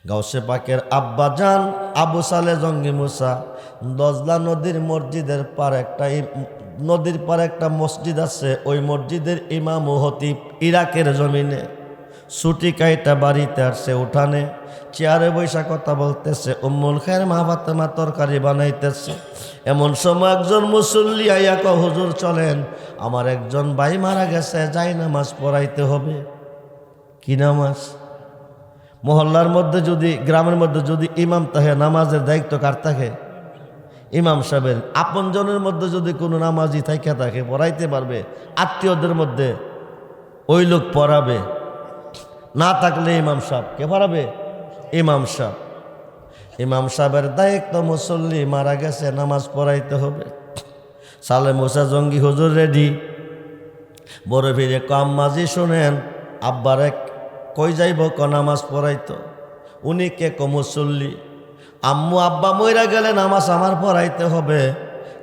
গাউসে পাকের আব্বা জান আবু সালে জঙ্গি মুসা দজলা নদীর মসজিদের পার নদীর পার একটা মসজিদ আছে, ওই মসজিদের ইমাম ও হতিব ইরাকের জমিনে ছুটি কাইটা বাড়িতে আসছে, উঠানে চেয়ারে বৈশা কথা বলতেছে, উম্মুল খায়ের মা ফাতেমা তরকারি বানাইতেছে। এমন সময় একজন মুসল্লি আইয়া কয়, হুজুর চলেন, আমার একজন ভাই মারা গেছে, যাই নামাজ পড়াইতে হবে। কি নামাজ? মহল্লার মধ্যে যদি, গ্রামের মধ্যে যদি ইমাম থাকে, নামাজের দায়িত্ব কার থাকে? ইমাম সাহেবের। আপনজনের মধ্যে যদি কোনো নামাজি থাকে পড়াইতে পারবে, আত্মীয়দের মধ্যে ওই লোক পড়াবে। না থাকলে ইমাম সাহেব কে পড়াবে? ইমাম সাহেব। ইমাম সাহেবের দায়িত্ব, মুসল্লি মারা গেছে, নামাজ পড়াইতে হবে। সালে মুসা জঙ্গি হুজুর রেডি। বড় ফিরে কম মাঝি শোনেন, আব্বারে কই যাইব? নামাজ পড়াইতো। উনি কে? মুসল্লি। আম্মু আব্বা মইরা গেলে নামাজ আমার পড়াইতে হবে,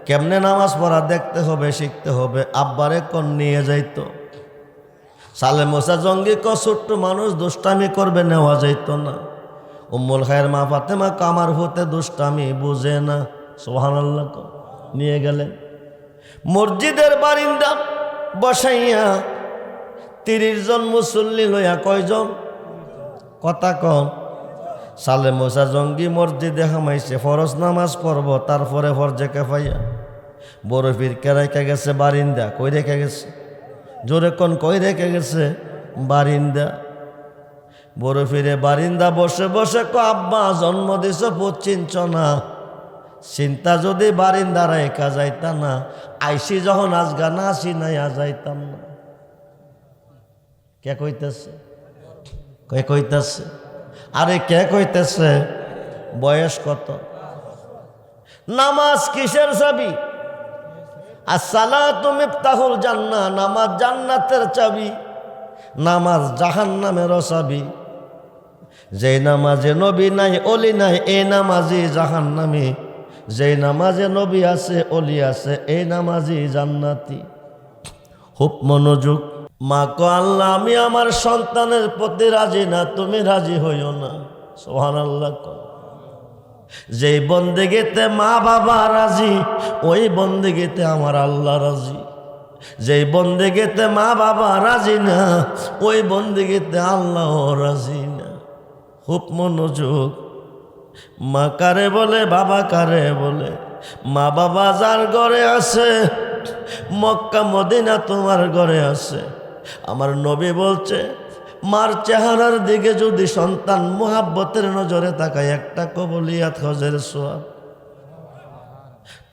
কেমনে নামাজ পড়া দেখতে হবে, শিখতে হবে। আব্বারে কোন নিয়ে যাইতো। সালে মোসা জঙ্গি ছোট্ট মানুষ, দুষ্টামি করবে, নেওয়া যাইত না। উম্মুল খায়ের মা ফাতেমা কামার হতে দুষ্টামি বুঝে না, সুবহানাল্লাহ। নিয়ে গেলেন মসজিদের বারিন্দা বসাইয়া, 30 জন মুসল্লি লইয়া। কয়জন? কথা কন। সালে মোসা জঙ্গি মসজিদে হামাইছে, ফরজ নামাজ পড়ব, তারপরে ফরজে কেফাইয়া। বড় পীর কে রেখে গেছে? বারিন্দা। কই রেখে গেছে? জোরে কোন, কই রেখে গেছে? বারিন্দা। বড় ফিরে বারিন্দা বসে বসে আব্বা জন্ম দিছ চিনছ না, চিন্তা যদি বারিন্দা রেখা যাইতা না, আইসি যখন আজগা না আসি নাই যাইতাম না। কে কইতেছে? কে কইতেছে? আরে কে কইতেছে? বয়স কত? নামাজ কিসের চাবি? আসসালাতু মিফতাহুল জান্নাহ, নামাজ জান্নাতের চাবি, নামাজ জাহান্নামের চাবি। যে নামাজে নবী নাই, অলি নাই, এই নামাজি জাহান্নামী। যে নামাজে নবী আছে, অলি আছে, এই নামাজি জান্নাতি। খুব মনোযোগ। মা কো, আল্লাহ আমি আমার সন্তানের প্রতি রাজি না, তুমি রাজি হইও না। সুবহানাল্লাহ। যেই বন্দেগিতে মা বাবা রাজি, ওই বন্দেগিতে আমার আল্লাহ রাজি। যেই বন্দেগিতে মা বাবা রাজি না, ওই বন্দেগিতে আল্লাহ রাজি না। খুব মনোযোগ। মা কারে বলে, বাবা কারে বলে? মা বাবা যার ঘরে আছে, মক্কা মদিনা তোমার ঘরে আছে। আমার নবী বলছে, মার চেহারার দিকে যদি সন্তান মুহাব্বতের নজরে তাকায়, একটা কবুলিয়াত হজের সোয়াব।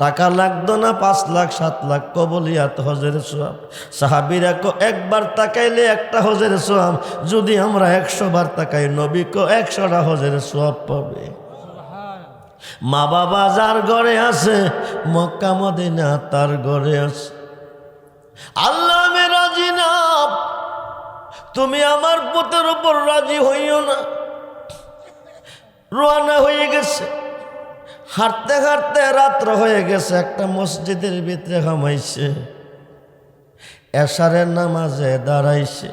টাকা লাগতো না, 5 লাখ 7 লাখ, কবুলিয়াত হজের সোয়াব। সাহাবীরা একবার তাকাইলে একটা হজের সোয়াব, যদি আমরা 100 বার তাকাই, নবী 100টা হজের সোয়াব পাবে। মা বাবা যার ঘরে আছে, মক্কা মদিনা তার ঘরে আছে। আল্লাহ আমি রাজি না, তুমি আমার পুতের উপর রাজি হইও না। রওনা হয়ে গেছে, হাঁটতে হাঁটতে রাত্র হয়ে গেছে। একটা মসজিদের ভিতরে হামাইছে, এশারের নামাজে দাঁড়াইছে।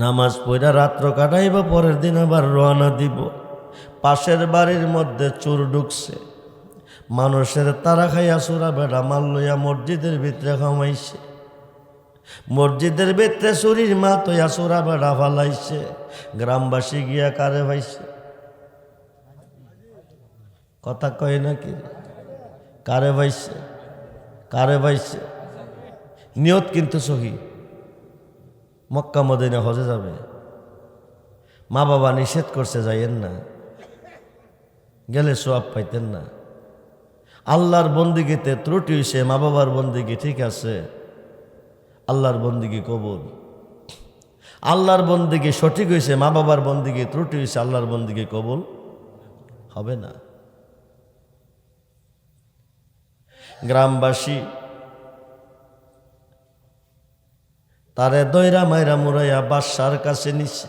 নামাজ পড়া রাত্র কাটাইব, পরের দিন আবার রওনা দিব। পাশের বাড়ির মধ্যে চোর ঢুকছে, মানুষের তারা খাইয়া চোরা বেড়া মাল লইয়া মসজিদের ভিতরে হামাইছে। মসজিদের ভিতরে চুরির মা তৈয়া চোরা বেড়া ফালাইছে। গ্রামবাসী গিয়া কারে ভাইছে? কথা কয় নাকি? কারে ভাইছে? কারে ভাইছে? নিয়ত কিন্তু সহি, মক্কা মদিনা হজে যাবে। মা বাবা নিষেধ করছে, যাইয়েন না, গেলে সোয়াব পাইতেন না। আল্লাহর বন্দিগিতে ত্রুটি হইছে, মা বাবার বন্দিগি ঠিক আছে, আল্লাহর বন্দিগি কবুল। আল্লাহর বন্দিগি সঠিক হয়েছে, মা বাবার বন্দিগি ত্রুটি হয়েছে, আল্লাহর বন্দিগি কবুল হবে না। গ্রামবাসী তারে দইরা মাইরা মুরাইয়া বাদশার কাছে নিছে।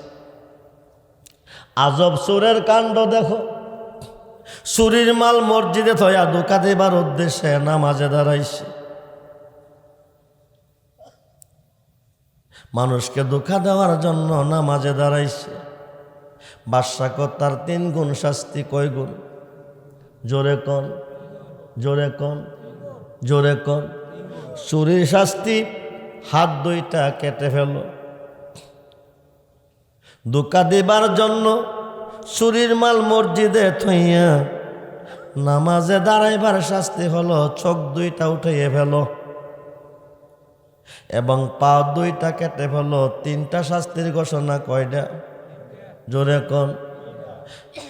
আজব চোরের কাণ্ড দেখো, চুরির মাল মসজিদে থয়া ধোকা দেবার উদ্দেশ্যে নামাজে দাঁড়াইছে। মানুষকে ধোকা দেওয়ার জন্য নামাজে দাঁড়াইছে। বাদশা তার 3 গুণ শাস্তি। কয় গুণ? জোরে কন, জোরে কন, জোরে কন। চুরির শাস্তি, হাত 2টা কেটে ফেল। ধোঁকা দিবার জন্য চুরির মাল মসজিদে থইয়া নামাজে দাঁড়াইবার শাস্তি হলো চোখ 2টা উঠাইয়ে ফেল এবং পা 2টা কেটে ফেল। 3টা শাস্তির ঘোষণা। কয়টা? জোরে কন।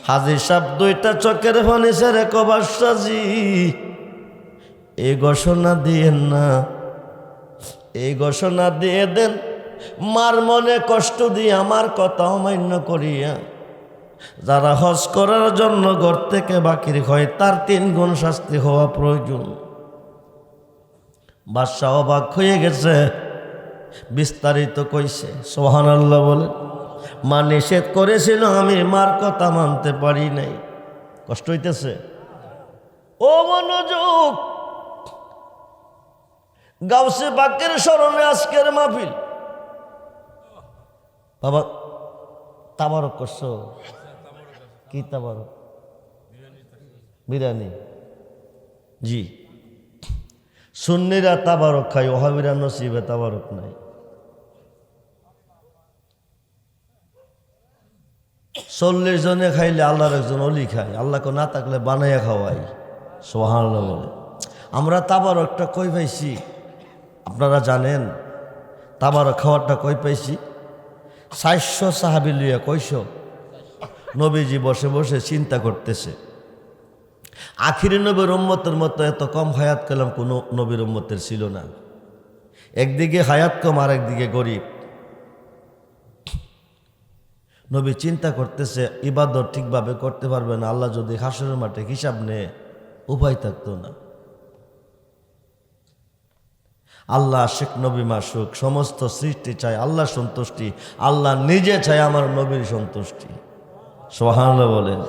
হাজি সাহেব 2টা চোখের পানি ছেড়ে কবার সাজি, এই ঘোষণা দিয়েন না, এই ঘোষণা দিয়ে দেন মার মনে কষ্ট দিয়ে আমার কথা অমান্য করিয়া যারা হজ করার জন্য ঘর থেকে বাকির হয় তার 3 গুণ শাস্তি হওয়া প্রয়োজন। বাদশা অবাক হয়ে গেছে, বিস্তারিত কইছে। সুবহানাল্লাহ বলে। মা নিষেধ করেছিল, আমি মার কথা মানতে পারি নাই। কষ্ট হইতেছে? ও মনোযোগ, গাউসে পাকের স্মরণে আজকের মাহফিল। বাবা তাবারক করছো? কি তাবারক? বিরিয়ানি। জি, সুন্নিরা তাবারক খাই, ওহাবিরা নসিবে তাবারক নাই। 40 জনে খাইলে আল্লাহর একজন অলি খায়, আল্লাহকে না থাকলে বানাইয়া খাওয়াই। সুবহানাল্লাহ বলে। আমরা তাবারকটা কই পাইছি আপনারা জানেন? তাবারক খাওয়ারটা কই পাইছি? 400 সাহাবী লইয়া। কইশো? নবীজি বসে বসে চিন্তা করতেছে, আখিরি নবীর উম্মতের মতো এত কম হায়াত কালাম কোনো নবীর উম্মতের ছিল না। একদিকে হায়াত কম, আর একদিকে গরিব। নবী চিন্তা করতেছে ইবাদত ঠিকভাবে করতে পারবে না, আল্লাহ যদি হাসরের মাঠে হিসাব নেয় উপায় থাকতো না। আল্লাহ আশিক নবী মাসুক, সমস্ত সৃষ্টি চায় আল্লাহ সন্তুষ্টি, আল্লাহ নিজে চায় আমার নবীর সন্তুষ্টি। সুবহানাল্লাহ বলেন।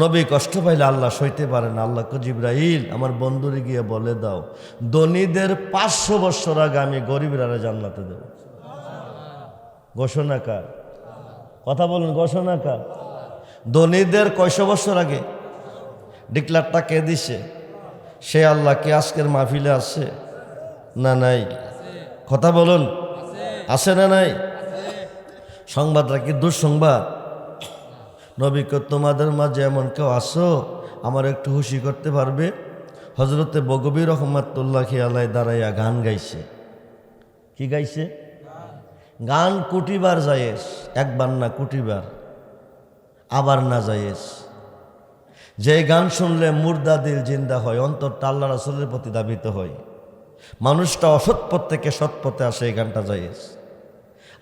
নবী কষ্ট পাইলে আল্লাহ সইতে পারে না। আল্লাহকে জিবরাইল আমার বন্ধুরে গিয়ে বলে দাও, ধনীদের 500 বছর আগে আমি গরিবরা জান্নাতে দেব। ঘোষণা কার? কথা বলুন, ঘোষণা কার? ধনীদের কয়শো বছর আগে ডিক্লারটা কে দিছে? সে আল্লাহ। কে আজকের মাহফিলে আছে না নাই? কথা বলুন, আছে না নাই? সংবাদটা কি দুঃসংবাদ? নবীকে তোমাদের মাঝে এমন কেউ আসো আমার একটু খুশি করতে পারবে? হজরতে বগবী রহমাতুল্লাহি আলাইহি দাঁড়াইয়া গান গাইছে। কি গাইছে? গান কোটিবার জায়েজ, একবার না কোটিবার, আবার না জায়েজ। যে গান শুনলে মুর্দা দিল জিন্দা হয়, অন্তরটা আল্লাহ রাসূলের প্রতি ধাবিত হয়, মানুষটা অসৎ পথ থেকে সৎ পথে আসে, এই গানটা জায়েজ।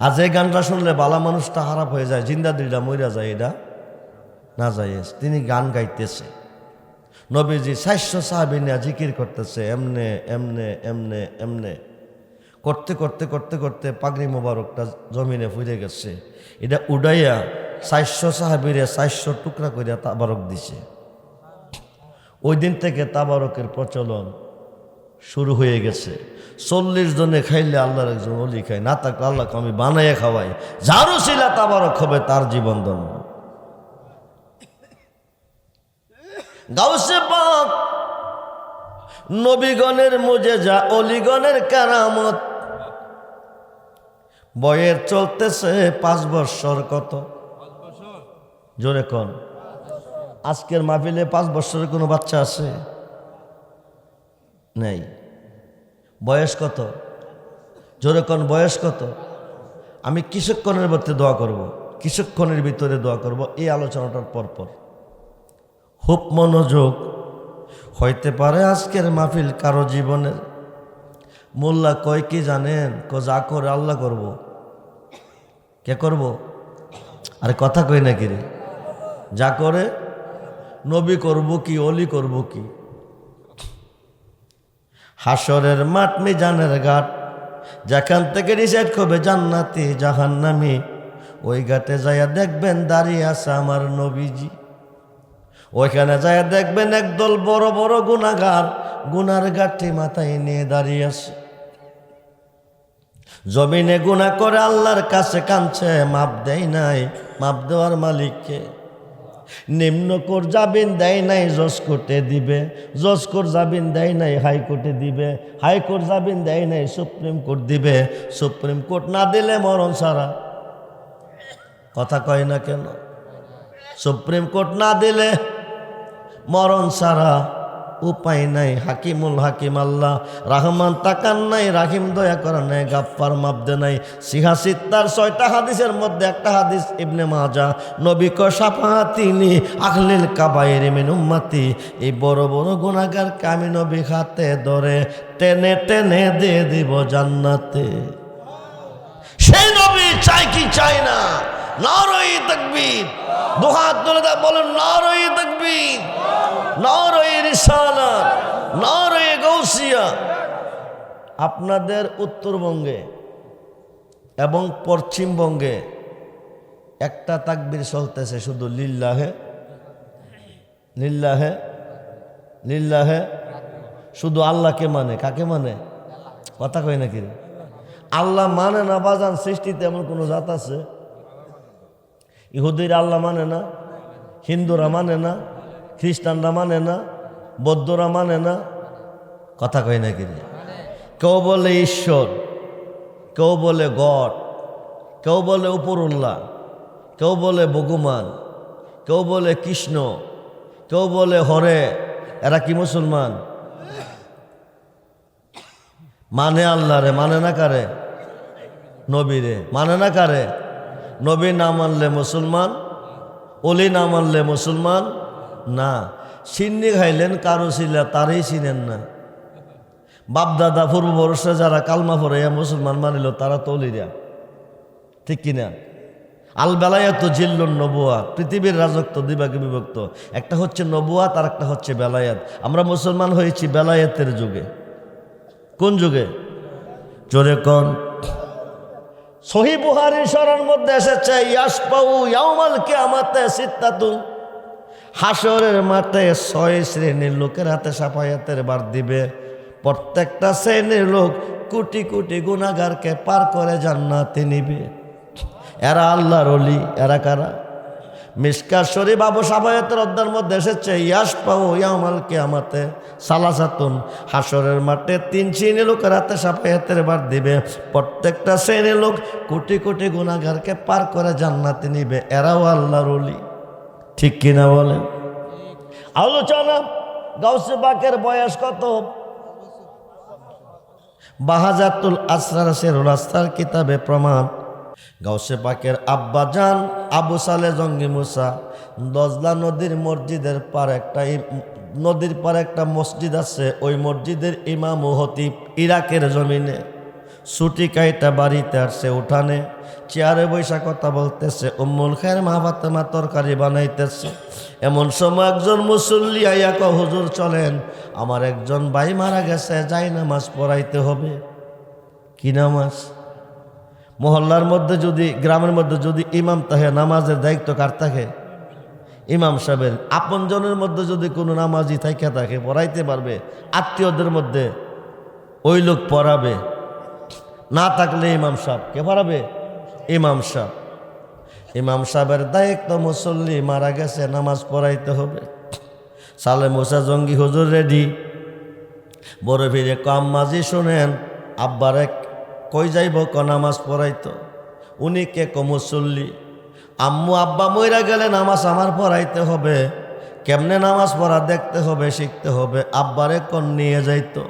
আর যে গানটা শুনলে বালা মানুষটা খারাপ হয়ে যায়, জিন্দা দিলটা মইরা যায়, এটা না জায়েজ। তিনি গান গাইতেছে। নবীজি 400 সাহাবী নিয়ে জিকির করতেছে, এমনে এমনে এমনে এমনে করতে করতে করতে করতে পাগড়ি মোবারকটা জমিনে ফুরে গেছে। এটা উড়াইয়া 400 সাহাবীরে 400 টুকরা করিয়া তাবারক দিছে। ওই দিন থেকে তাবারকের প্রচলন শুরু হয়ে গেছে। 40 জনে খাইলে আল্লাহর একজন ওলি খায়, না থাকলে আল্লাহকে আমি বানাইয়া খাওয়াই। যারও ছিল তাবারক হবে তার জীবন ধন্য। গাউসে পাক নবীগণের মুজেজা, অলিগণের কারামত। বয়ের চলতেছে 5 বছর। কত? জোরে কন। আজকের মাহফিলে 5 বছরের কোনো বাচ্চা আছে? নেই। বয়স কত? জোরে কন, বয়স কত? আমি কিছুক্ষণের ভিতরে দোয়া করব, কিছুক্ষণের ভিতরে দোয়া করব এই আলোচনাটার পরপর। খুব মনোযোগ। হইতে পারে আজকের মাহফিল কারো জীবনের। মোল্লা কয় কি জানেন? যা করে আল্লাহ করব। কে করব? আরে কথা কই নাকি রে? যা করে নবী করব কি অলি করব কি? হাসরের মাঠ মিজানের ঘাট, যেখান থেকে ডিসাইড করবে জান্নাতি জাহান্নামী, ওই ঘাটে যাইয়া দেখবেন দাঁড়িয়ে আছে আমার নবীজি। ওইখানে যাইয়া দেখবেন একদল বড় বড় গুনাহগার গুনার ঘাটটি মাথায় নিয়ে দাঁড়িয়ে আছে। জমিনে গুনাহ করে আল্লাহর কাছে কাঁদছে, মাপ দেয় নাই। মাপ দেওয়ার মালিককে। নিম্ন কোর্ট জামিন দেয় নাই, জজ কোর্টে দিবে। জজ কোর্ট জামিন দেয় নাই, হাইকোর্টে দিবে। হাইকোর্ট জামিন দেয় নাই, সুপ্রিম কোর্ট দিবে। সুপ্রিম কোর্ট না দিলে মরণ ছাড়া। কথা কয় না কেন? সুপ্রিম কোর্ট না দিলে মরণ ছাড়া উপায় নাই। হাকিমুল হাকিম আল্লাহ, রাহমান তাকান নাই, রাহিম দয়া করেন নাই, গাফফার মাপদে নাই। সিহাসিত্তার 6টা হাদিসের মধ্যে একটা হাদিস ইবনে মাজা, নবী ক শাফাআতিনি আহলিল কাবায়ের মিন উম্মতি। এই বড় বড় গুনাহগারকে আমি নবী হাতে ধরে টেনে টেনে দিয়ে দিব জান্নাতে। সেই নবী চাই কি চাই না? নারায়ে তাকবীর। দুহাত তুলে বলেন নারায়ে তাকবীর, নারায়ে রিসালাত, নারায়ে গাউসিয়া। আপনাদের উত্তরবঙ্গে এবং পশ্চিমবঙ্গে একটা তাকবীর চলতেছে শুধু, লিল্লাহে লিল্লাহে লিল্লাহে। শুধু আল্লাহকে মানে। কাকে মানে? কথা কয় নাকি? আল্লাহ মানে না বাজান। সৃষ্টিতে এমন কোনো জাত আছে? ইহুদিরা আল্লাহ মানে না, হিন্দুরা মানে না, খ্রিস্টানরা মানে না, বৌদ্ধরা মানে না। কথা কয় নাকি? কেউ বলে ঈশ্বর, কেউ বলে গড, কেউ বলে উপরুল্লাহ, কেউ বলে ভগবান, কেউ বলে কৃষ্ণ, কেউ বলে হরে। এরা কি মুসলমান? মানে আল্লাহ রে, মানে না কারে? নবীরে মানে না কারে? নবী না মানলে মুসলমান, ওলি না মানলে মুসলমান না। সিন্নি খাইলেন কারো ছিলা, তারই চিনেন না। বাপদাদা পূর্ববর্ষে যারা কালমা পড়ে মুসলমান মানিল, তারা তো অলিরা। ঠিক কিনা? আল বেলায়াত জিল্লুন নবুয়াত। পৃথিবীর রাজত্ব দুইভাগে বিভক্ত, একটা হচ্ছে নবুয়াত আর একটা হচ্ছে বেলায়াত। আমরা মুসলমান হয়েছি বেলায়াতের যুগে। কোন যুগে? জোরে কোন? সহিহ বুখারীর শরীর মধ্যে এসেছে, ইয়াসপাউ ইয়াউমাল কিয়ামাতে সিত্তাতুন। হাসরের মাঠে 6 শ্রেণীর লোকের হাতে শাফায়াতের ভার দিবে। প্রত্যেকটা শ্রেণীর লোক কোটি কোটি গুনাহগারকে পার করে জান্নাতে নিবে। এরা আল্লাহর ওলি। এরা কারা? মিশকাত শরীফ আবু শাফায়াতের অধ্যায়ের মধ্যে এসেছে, ইয়াসপাউ ইয়াউমাল কিয়ামাতে সালাসাতুন। হাসরের মাঠে 3 শ্রেণীর লোকের হাতে শাফায়াতের ভার দিবে। প্রত্যেকটা শ্রেণীর লোক কোটি কোটি গুনাহগারকে পার করে জান্নাতে নিবে। এরাও আল্লাহর ওলি। ঠিক কিনা বলেন? আলোচনা, গাউসে পাকের বয়স কত? বাহাজাতুল আসরার সেরুল আসরার কিতাবে প্রমাণ। গাউসে পাকের আব্বা জান আবু সালে জঙ্গি মুসা দজলা নদীর মসজিদের পার একটা মসজিদ আছে। ওই মসজিদের ইমাম ও হতিব ইরাকের জমিনে ছুটি কাইটা বাড়িতে আসছে, উঠানে চেয়ারে বৈশা কথা বলতেছে। উম্মুল খায়ের মা ফাতেমা তরকারি বানাইতেছে। এমন সময় একজন মুসল্লি আইয়া কয়, হুজুর চলেন, আমার একজন ভাই মারা গেছে, যাই নামাজ পড়াইতে হবে। কি নামাজ? মহল্লার মধ্যে যদি, গ্রামের মধ্যে যদি ইমাম থাকে, নামাজের দায়িত্ব কার থাকে? ইমাম সাহেবের। আপনজনের মধ্যে যদি কোনো নামাজি থাকে পড়াইতে পারবে, আত্মীয়দের মধ্যে ওই লোক পড়াবে। না থাকলে ইমাম সাহেব কে পড়াবে? ইমাম সাহেব। ইমাম সাহেবের দায়িত্ব, মুসল্লি মারা গেছে, নামাজ পড়াইতে হবে। সালে মুসা জঙ্গি হুজুর রেডি। বড় ফিরে কম মাঝি শোনেন, আব্বারে কই যাইব? ক নামাজ পড়াইতো। উনি কে? ক মুসল্লি। আম্মু আব্বা মইরা গেলে নামাজ আমার পড়াইতে হবে। কেমনে নামাজ পড়া দেখতে হবে, শিখতে হবে। আব্বারে কোন নিয়ে যাইতো।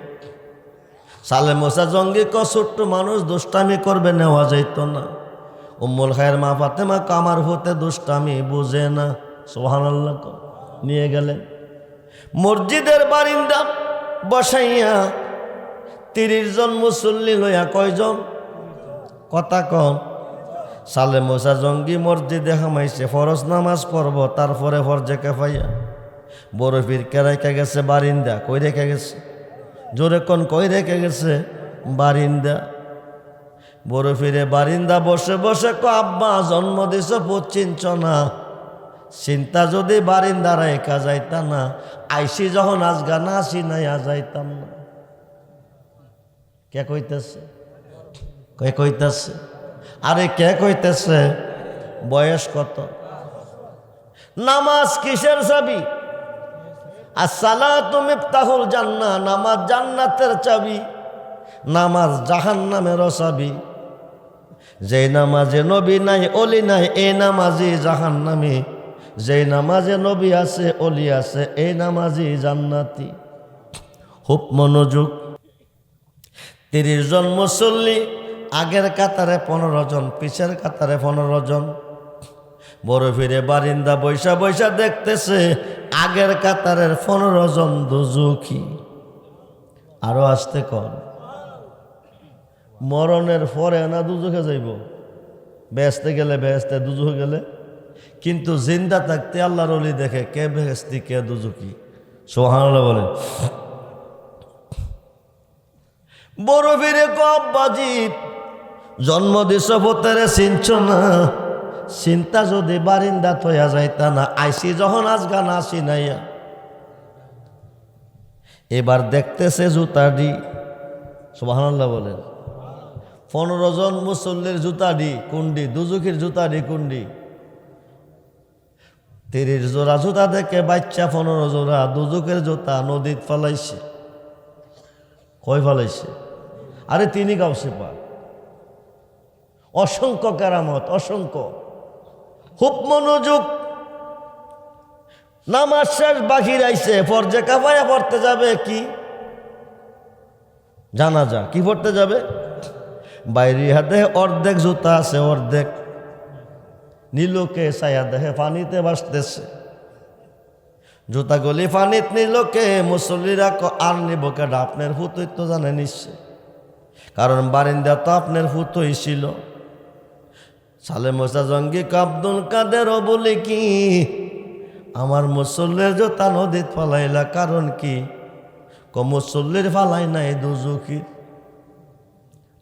সালে মুসা জঙ্গি ক ছোট্ট মানুষ, দুষ্টামি করবে, নেওয়া যাইতো না। উম্মুল খায়ের মা ফাতেমা কামার হতে দুষ্টামি বুঝে না। সুবহানাল্লাহ। নিয়ে গেলেন মসজিদের বারিন্দা বসাইয়া। 30 জন মুসল্লি লইয়া। কয়জন? কথা কন। সালে মুসা জঙ্গি মসজিদে হামাইছে, ফরজ নামাজ পড়ব, তারপরে ফরজে কিফায়া। বড় পীর কে রেখে গেছে? বারিন্দা। কই রেখে গেছে? জোরে কোন? কই রেখে গেছে? বারিন্দা। বড় ফিরে বারিন্দা বসে বসে ক, আব্বা জন্ম দিছ চিনছ না? চিন্তা যদি বারিন্দারা একা যাইতা না, আইসি যখন আজগা না আসি নাই যাইতাম না। কে কইতেছে? কে কইতেছে? আরে কে কইতেছে? বয়স কত? নামাজ কিসের চাবি? আসসালাতু মিফতাহুল জান্নাহ, নামাজ জান্নাতের চাবি, নামাজ জাহান্নামেরও চাবি। যে নামাজে নবী নাই অলি নাই এই নামাজই জাহান্নামী, যে নামাজে নবী আছে অলি আছে এই নামাজই জান্নাতি। খুব মনোযোগ। 30 জন মুসল্লি, আগের কাতারে 15 জন, পিছের কাতারে 15 জন। বড় ফিরে বারিন্দা বৈশা বৈশা দেখতেছে আগের কাতারের 15 জন দুজুকি। আরো আসতে কর, মরণের পরে না দুজুকে যাইব, বেহেশতে গেলে বেহেশতে, দুজুকে গেলে। কিন্তু জিন্দা থাকতে আল্লাহর ওলি দেখে কে বেহেশতি কে দুজুকি। সুবহানাল্লাহ বলে। বড় ফিরে কব্বাজি জন্ম দিছ পথেরে চিনছ না, চিন্তা যদি বারিন্দা থইয়া যাইতা না, আইসি যখন আজগা না চিনাইয়া। এবার দেখতেছে জুতাডি। সুবহানাল্লাহ বলেন। 15 জন মুসল্লির জুতাডি কুন্ডি, দুজুকির জুতাডি কুন্ডি। 30 জোড়া জুতা দেখে বাচ্চা 15 জোড়া দুজুকের জুতা নদীত ফালাইছে। কই ফালাইছে? আরে তিনি গাউসে পা। অসংখ্য কেরামত, অসংখ্য। খুব মনোযোগ। নামাজ শেষ, বাহির আইছে, ফরজে কাফায়া পড়তে যাবে। কি জানাজা, কি পড়তে যাবে? বাইরে হাতে অর্ধেক জুতা আছে, অর্ধেক নীলকে ছায়া দেখে পানিতে ভাসতেছে। জুতাগুলি পানিত নীলকে, মুসল্লিরা আর নিব কেডা? আপনার ফুতই তো জানে নিশ্চয়, কারণ বারিন্দা তো আপনার ফুতই ছিল। সালে মোসা জঙ্গি আব্দুল কাদের বলে কি আমার মুসল্লির জুতা নদীত ফালাইলা, কারণ কি? মুসল্লির ফালাই নাই দুজুকি।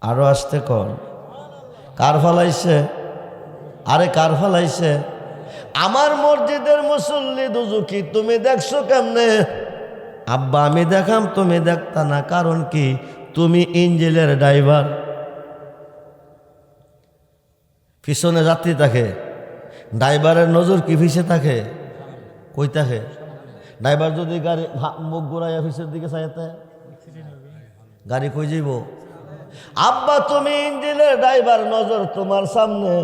আরো আসতে কর, কার ফালাইছে? আরে কার ফালাইছে? আমার মসজিদের মুসল্লি দুজুকি। তুমি দেখছো কেমনে? আব্বা আমি দেখাম, তুমি দেখতা না, কারণ কি? তুমি ইঞ্জিনের ড্রাইভার। পিছনে যাত্রী থাকে, ড্রাইভারের নজর কি পিছে থাকে? কই থাকে? ড্রাইভার যদি গাড়ি মুখ ঘুরাইয়া পিছের দিকে চাইতে, গাড়ি কই যাইব? আব্বা তুমি ইঞ্জিনের ড্রাইভার, নজর তোমার সামনে।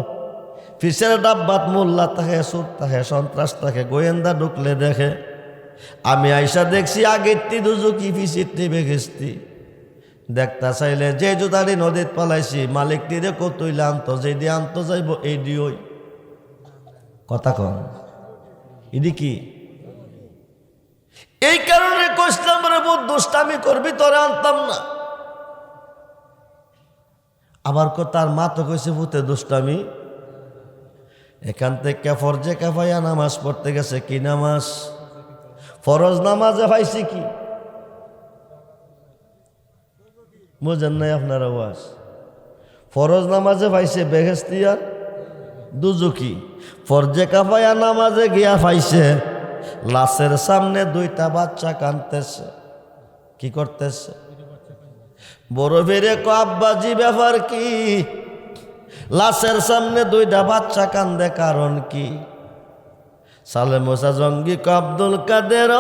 পিছের ডাব্বাত মোল্লা থাকে, সুর থাকে, সন্ত্রাস থাকে, গোয়েন্দা ঢুকলে দেখে। আমি আইসা দেখছি আগেরটি দুজুকি, পিছিরটি বেগেস্তি। দেখতা চাইলে যে জুতারি নদীত পালাইছি, মালিকটিরে কতইলে আনতো, যে দিয়ে আনতো যাইব এই দিওই। কথা কন, ইদি কি? এই কারণে কইলাম রে বহুত দুষ্টামি করবি, তোরে আনতাম না। আবার তার মা তো কইছে ভূতে দুষ্টামি। এখান থেকে ফরজে কাফায়া নামাজ পড়তে গেছে। কি নামাজ? ফরজ নামাজে পাইছে কি? বুঝেন নাই আপনার আওয়াজ? ফরজ নামাজে পাইছে বেহেশতি আর দুজুকি। ফরজে কাফায়া নামাজে গিয়া পাইছে লাশের সামনে 2টা বাচ্চা কাঁদতেছে। কি করতেছে? বড় ফিরে আব্বাজি ব্যাপার কি? লাশের সামনে 2টা বাচ্চা কান্দে, কারণ কি? সালে মোসা জঙ্গি আব্দুল কাদের,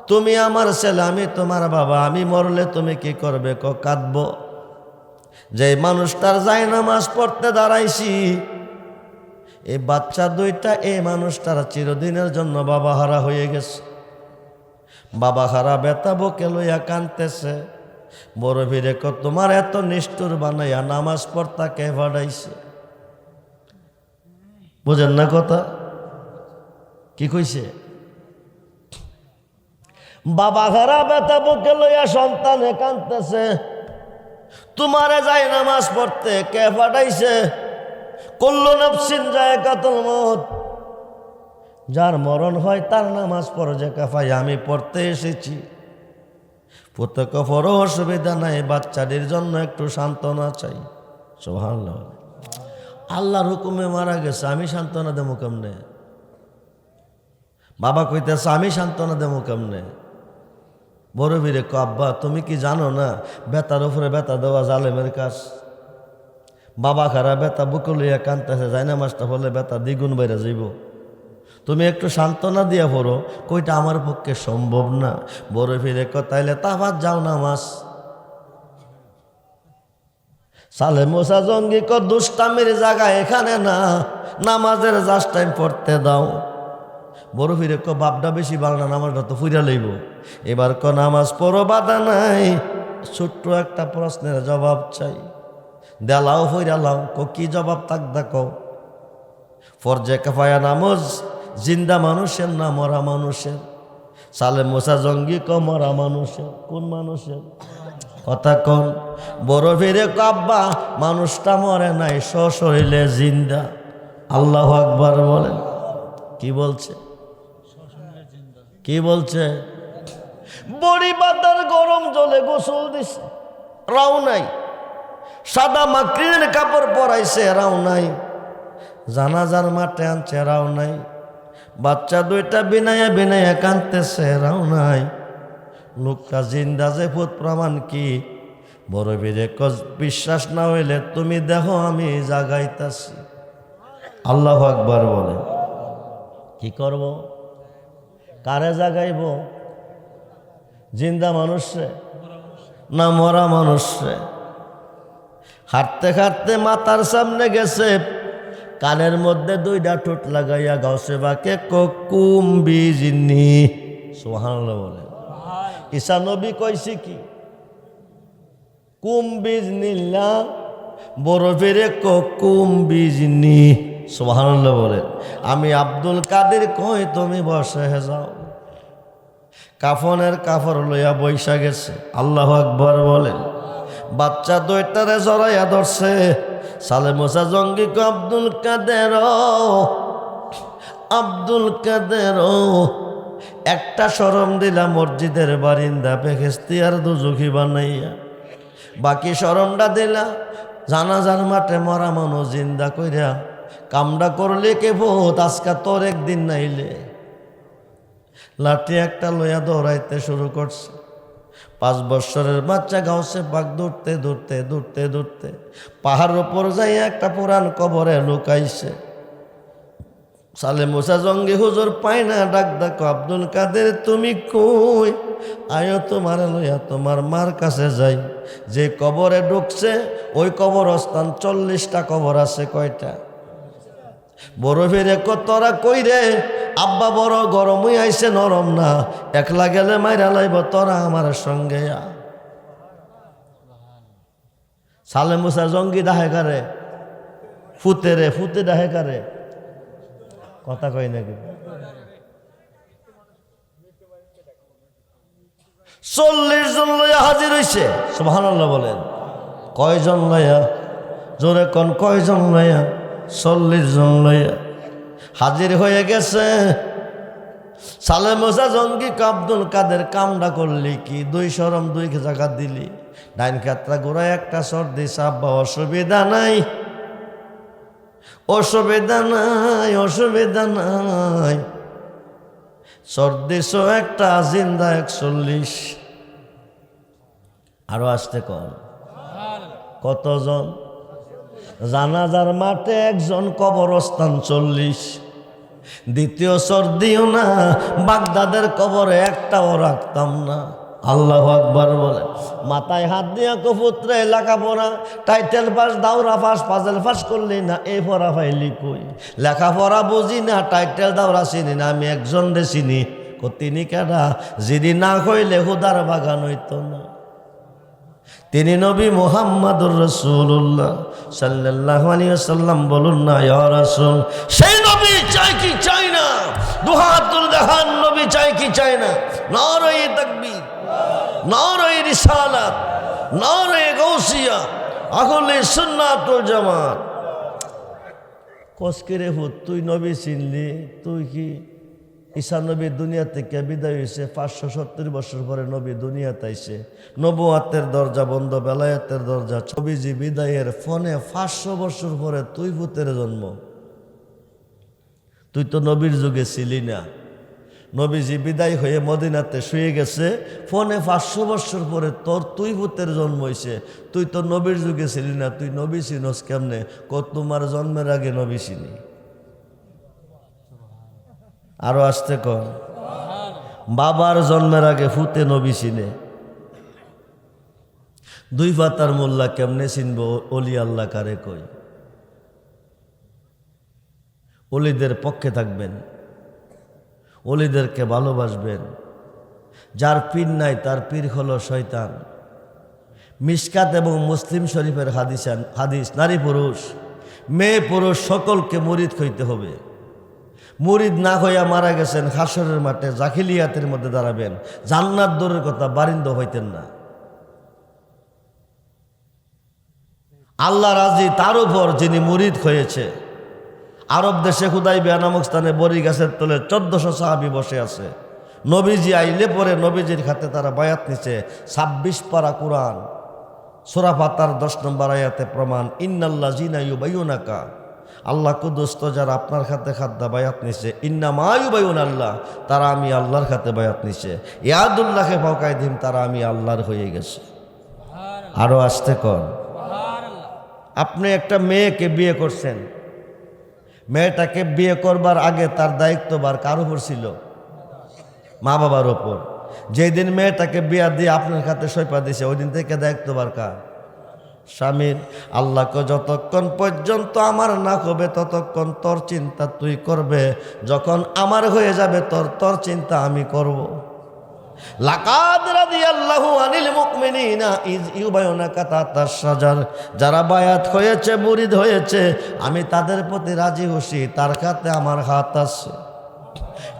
তুমি আমার ছেলে, আমি তোমার বাবা, আমি মরলে তুমি কি করবে? কাঁদব। যে মানুষটার যাই নামাজ পড়তে দাঁড়াইছি, এই বাচ্চা 2টা এই মানুষটার চিরদিনের জন্য বাবা হারা হয়ে গেছে। বাবা হারা বেতা বকে লইয়া কাঁদতেছে। বড় ভিড়ে তোমার এত নিষ্ঠুর বানাইয়া নামাজ পড়তা কে ভাড়াইছে? বুঝেন না কথা? কি কইছে? বাবা হারা বেতা বকে লইয়া সন্তানে কাঁদতেছে। তোমারে যাই নামাজ পড়তে কে পাঠাইছে? কুল্লু নাফসিন যায়কাতুল মউত, যার মরণ হয় তার নামাজ ফরজে কাফায়া আমি পড়তে এসেছি। প্রত্যেক পড়ো, অসুবিধা নাই, বাচ্চাদের জন্য একটু সান্ত্বনা চাই। সুবহানাল্লাহ। আল্লাহর হুকুমে মারা গেছে, আমি সান্ত্বনা দেবো কেমনে? বাবা কইতেছে আমি সান্ত্বনা দেবো কেমনে? বড় বীরে আব্বা তুমি কি জানো না বেতার উপরে বেতা দেওয়া জালেমের কাজ? বাবা খারা বেতা বুকে লইয়া কানতেছে, যাই না মাছটা হলে বেতা দ্বিগুণ বাইরে যাইব। তুমি একটু সান্ত্বনা দিয়া পড়ো, কইটা আমার পক্ষে সম্ভব না। বড় ফিরে তাইলে তাফাত যাও নামাজ। সালে মোসা জঙ্গি দুষ্টামির জায়গা এখানে না, নামাজের জাস্ট টাইম পড়তে দাও। বড় ফিরে বাপটা বেশি ভালো না, নামাজটা তো ফুইরা লইব। এবার নামাজ পড়ো, বাধা নাই, ছোট্ট একটা প্রশ্নের জবাব চাই। দেলাও ফইরালাও, কি জবাব তাক দেখো। ফরজে কাফায়া নামাজ জিন্দা মানুষের না মরা মানুষের? সালে মোসা জঙ্গি মরা মানুষের। কোন মানুষের কথা কন? বড় ফিরে আব্বা মানুষটা মরে নাই, সশরীরে জিন্দা। আল্লাহ আকবার বলেন। কি বলছে? কি বলছে? বড়ি বাতার গরম জলে গোসল দিছে, রাও নাই। সাদা মাকড়ির কাপড় পরাইছে, রাও নাই। জানাজার মাঠে আনছে, রাও নাই। বাচ্চা দুইটা বিনায়া বিনায়া কাঁদতেছে, রাও নাই। লোকটা জিন্দা যে ভূত প্রমাণ কি? বড় বীরে বিশ্বাস না হইলে তুমি দেখো আমি জাগাইতাছি। আল্লাহ আকবার বলে। কি করব? কারে জাগাইব? জিন্দা মানুষে না মরা মানুষে? হাঁটতে হাঁটতে মাথার সামনে গেছে, কানের মধ্যে দুইটা ঠোঁট লাগাইয়া গাউসে বাকে কুম্বি জিন্নি। সুবহানাল্লাহ বলে। ঈসা নবী কইছে কি? কুম্বিজনিল্লাহ, বড় ফিরে কুম্বিজনি। সুবহানাল্লাহ বলে। আমি আব্দুল কাদের কই, তুমি বসে যাও। কাফনের কাপড় লইয়া বৈশা গেছে। আল্লাহ আকবার বলেন। বাচ্চা দুইটারে জড়াইয়া ধরছে। সালে মোসা জঙ্গি আব্দুল কাদের, আব্দুল কাদের একটা শরম দিলা মসজিদের বারিন্দা বেহেশতি আর দুজখি বানাইয়া। বাকি শরমটা দিলা জানাজার মাঠে মরা মানুষ জিন্দা কইরা। কামটা করলে কে ভূত, আজকা তোর একদিন নাইলে। লাঠি একটা লইয়া দৌড়াইতে শুরু করছে। 5 বৎসরের বাচ্চা গাউসে পাক দৌড়তে দৌড়তে দৌড়তে দৌড়তে পাহাড়ের উপর যাই একটা পুরান কবরে লুকাইছে। সালে মোসা জঙ্গি হুজুর পায় না, ডাক ডাকো আব্দুল কাদের তুমি কই? আয়ো তোমার লইয়া তোমার মার কাছে যাই। যে কবরে ঢুকছে ওই কবরস্থান 40টা কবর আছে। কয়টা? বড় ফিরে তোরা কই রে? আব্বা বড় গরম হই আইছে, নরম না, একলা গেলে মাইরা লাইব, তোরা আমার সঙ্গে। সালে মুসা জঙ্গি ডাহে কারে? ফুতে রে, ফুতে ডাহে কারে? কথা কই নাকি? 40 জন লইয়া হাজির হইছে। সুবহানাল্লাহ বলেন। কয়জন লইয়া? জোরে কোন কয়জন লইয়া? 40 জন লইয়া হাজির হয়ে গেছে। সালে মোসা জঙ্গি আব্দুল কাদের কামটা করলি কি? 2 শরম 2 জায়গা দিলি। ডাইন খাতরা গোড়ায় একটা সর দিস। আব্বা অসুবিধা নাই, অসুবিধা নাই, অসুবিধা নাই। সর দিস একটা, জিন্দা 41। আরো আসতে কর। কতজন? জানাজার মাঠে একজন, কবরস্থান 40। দ্বিতীয় সর দিও না, বাগদাদের কবরে একটাও রাখতাম না। আল্লাহু আকবার বলে। মাথায় হাত দিয়া কপুত্রে লেখাপড়া টাইটেল পাস, দাওরা পাস, পাজেল পাস করলি না, এই পড়া পাইলি কই? লেখাপড়া বুঝি না, টাইটেল দাওরা চিনি না, আমি একজন রে চিনি। তিনি কেডা? যিনি না কইলে হুদার বাগান হইতো না। তিনি নবী মুহাম্মদুর রাসূলুল্লাহ সাল্লাল্লাহু আলাইহি ওয়াসাল্লাম। বলুন না ইয়া রাসূল। সেই নবী চাই কি চাই না? দুহাতুল দেখান, নবী চাই কি চাই না? নারায়ে তাকবীর, নারায়ে রিসালাত, নারায়ে গাউসিয়া, আহলে সুন্নাত ওয়াল জামাত। কসকিরে হুত, তুই নবী চিনলি? তুই কি? ঈসা নবী দুনিয়া থেকে বিদায় হয়েছে 570 বছর পরে নবী দুনিয়াতে আইছে। নবুয়াতের দরজা বন্ধ, বেলায়েতের দরজা। নবীজি বিদায়ের ফোনে 500 বছর পরে তুই ভূতের জন্ম। তুই তো নবীর যুগে ছিলি না। নবীজি বিদায় হয়ে মদিনাতে শুয়ে গেছে। ফোনে 500 বছর পরে তুই পুতের জন্ম হয়েছে, তুই তো নবীর যুগে ছিলি না, তুই নবী চিনস কেমনে? তোমার জন্মের আগে নবী চিনি। আরো আসতে কর, বাবার জন্মের আগে ফুতে নবী চিনে। দুই পাতার মোল্লা কেমনে চিনব অলি আল্লাহ কারে কই? অলিদের পক্ষে থাকবেন, অলিদেরকে ভালোবাসবেন। যার পীর নাই তার পীর হলো শয়তান। মিশকাত এবং মুসলিম শরীফের হাদিস, নারী পুরুষ মেয়ে পুরুষ সকলকে মুরিদ হইতে হবে। মুরিদ না হইয়া মারা গেছেন, হাসরের মাঠে জাহিলিয়াতের মধ্যে দাঁড়াবেন। জান্নাত দূরের কথা, বারিন্দ হইতেন না। আল্লাহ রাজি তার উপর যিনি মুরিদ হয়েছে। আরব দেশে হুদাইবিয়া নামক স্থানে বড়ি গাছের তলে 1400 সাহাবী বসে আছে। নবীজি আইলে পরে নবীজির হাতে তারা বায়াত নিছে। 26 পারা কুরআন, সূরা ফাতার 10 নম্বর আয়াতে প্রমাণ, ইন্নাল্লাযিনা ইউবাইয়ুনাকা, আল্লাহ কুদুস্ত যারা আপনার খাতে খাদ্দা বায়াত নিছে, ইন্নামা ইউবাইয়ুনাল্লাহ, তারা আমি আল্লাহর খাতে বায়াত নিছে। ইয়াদুল্লাহে ফাওকাইদিম, তারা আমি আল্লাহর হয়ে গেছে। আরো আসতে কর। আপনি একটা মেয়েকে বিয়ে করছেন, মেয়েটাকে বিয়ে করবার আগে তার দায়িত্বভার কার উপর ছিল? মা বাবার ওপর। যেদিন মেয়েটাকে বিয়া দিয়ে আপনার কাছে সইপা দিছে, ওই দিন থেকে দায়িত্বভার কার? স্বামীর। আল্লাহকে যতক্ষণ পর্যন্ত আমার না হবে ততক্ষণ তোর চিন্তা তুই করবে, যখন আমার হয়ে যাবে তোর চিন্তা আমি করব। লাকাদ রাদিয়াল্লাহু আনিল মুমিনিনা ইজ ইউবায়ুনাকা তাহতা শাজার, যারা বায়াত হয়েছে, মুরিদ হয়েছে, আমি তাদের প্রতি রাজি খুশি, তার হাতে আমার হাত আছে।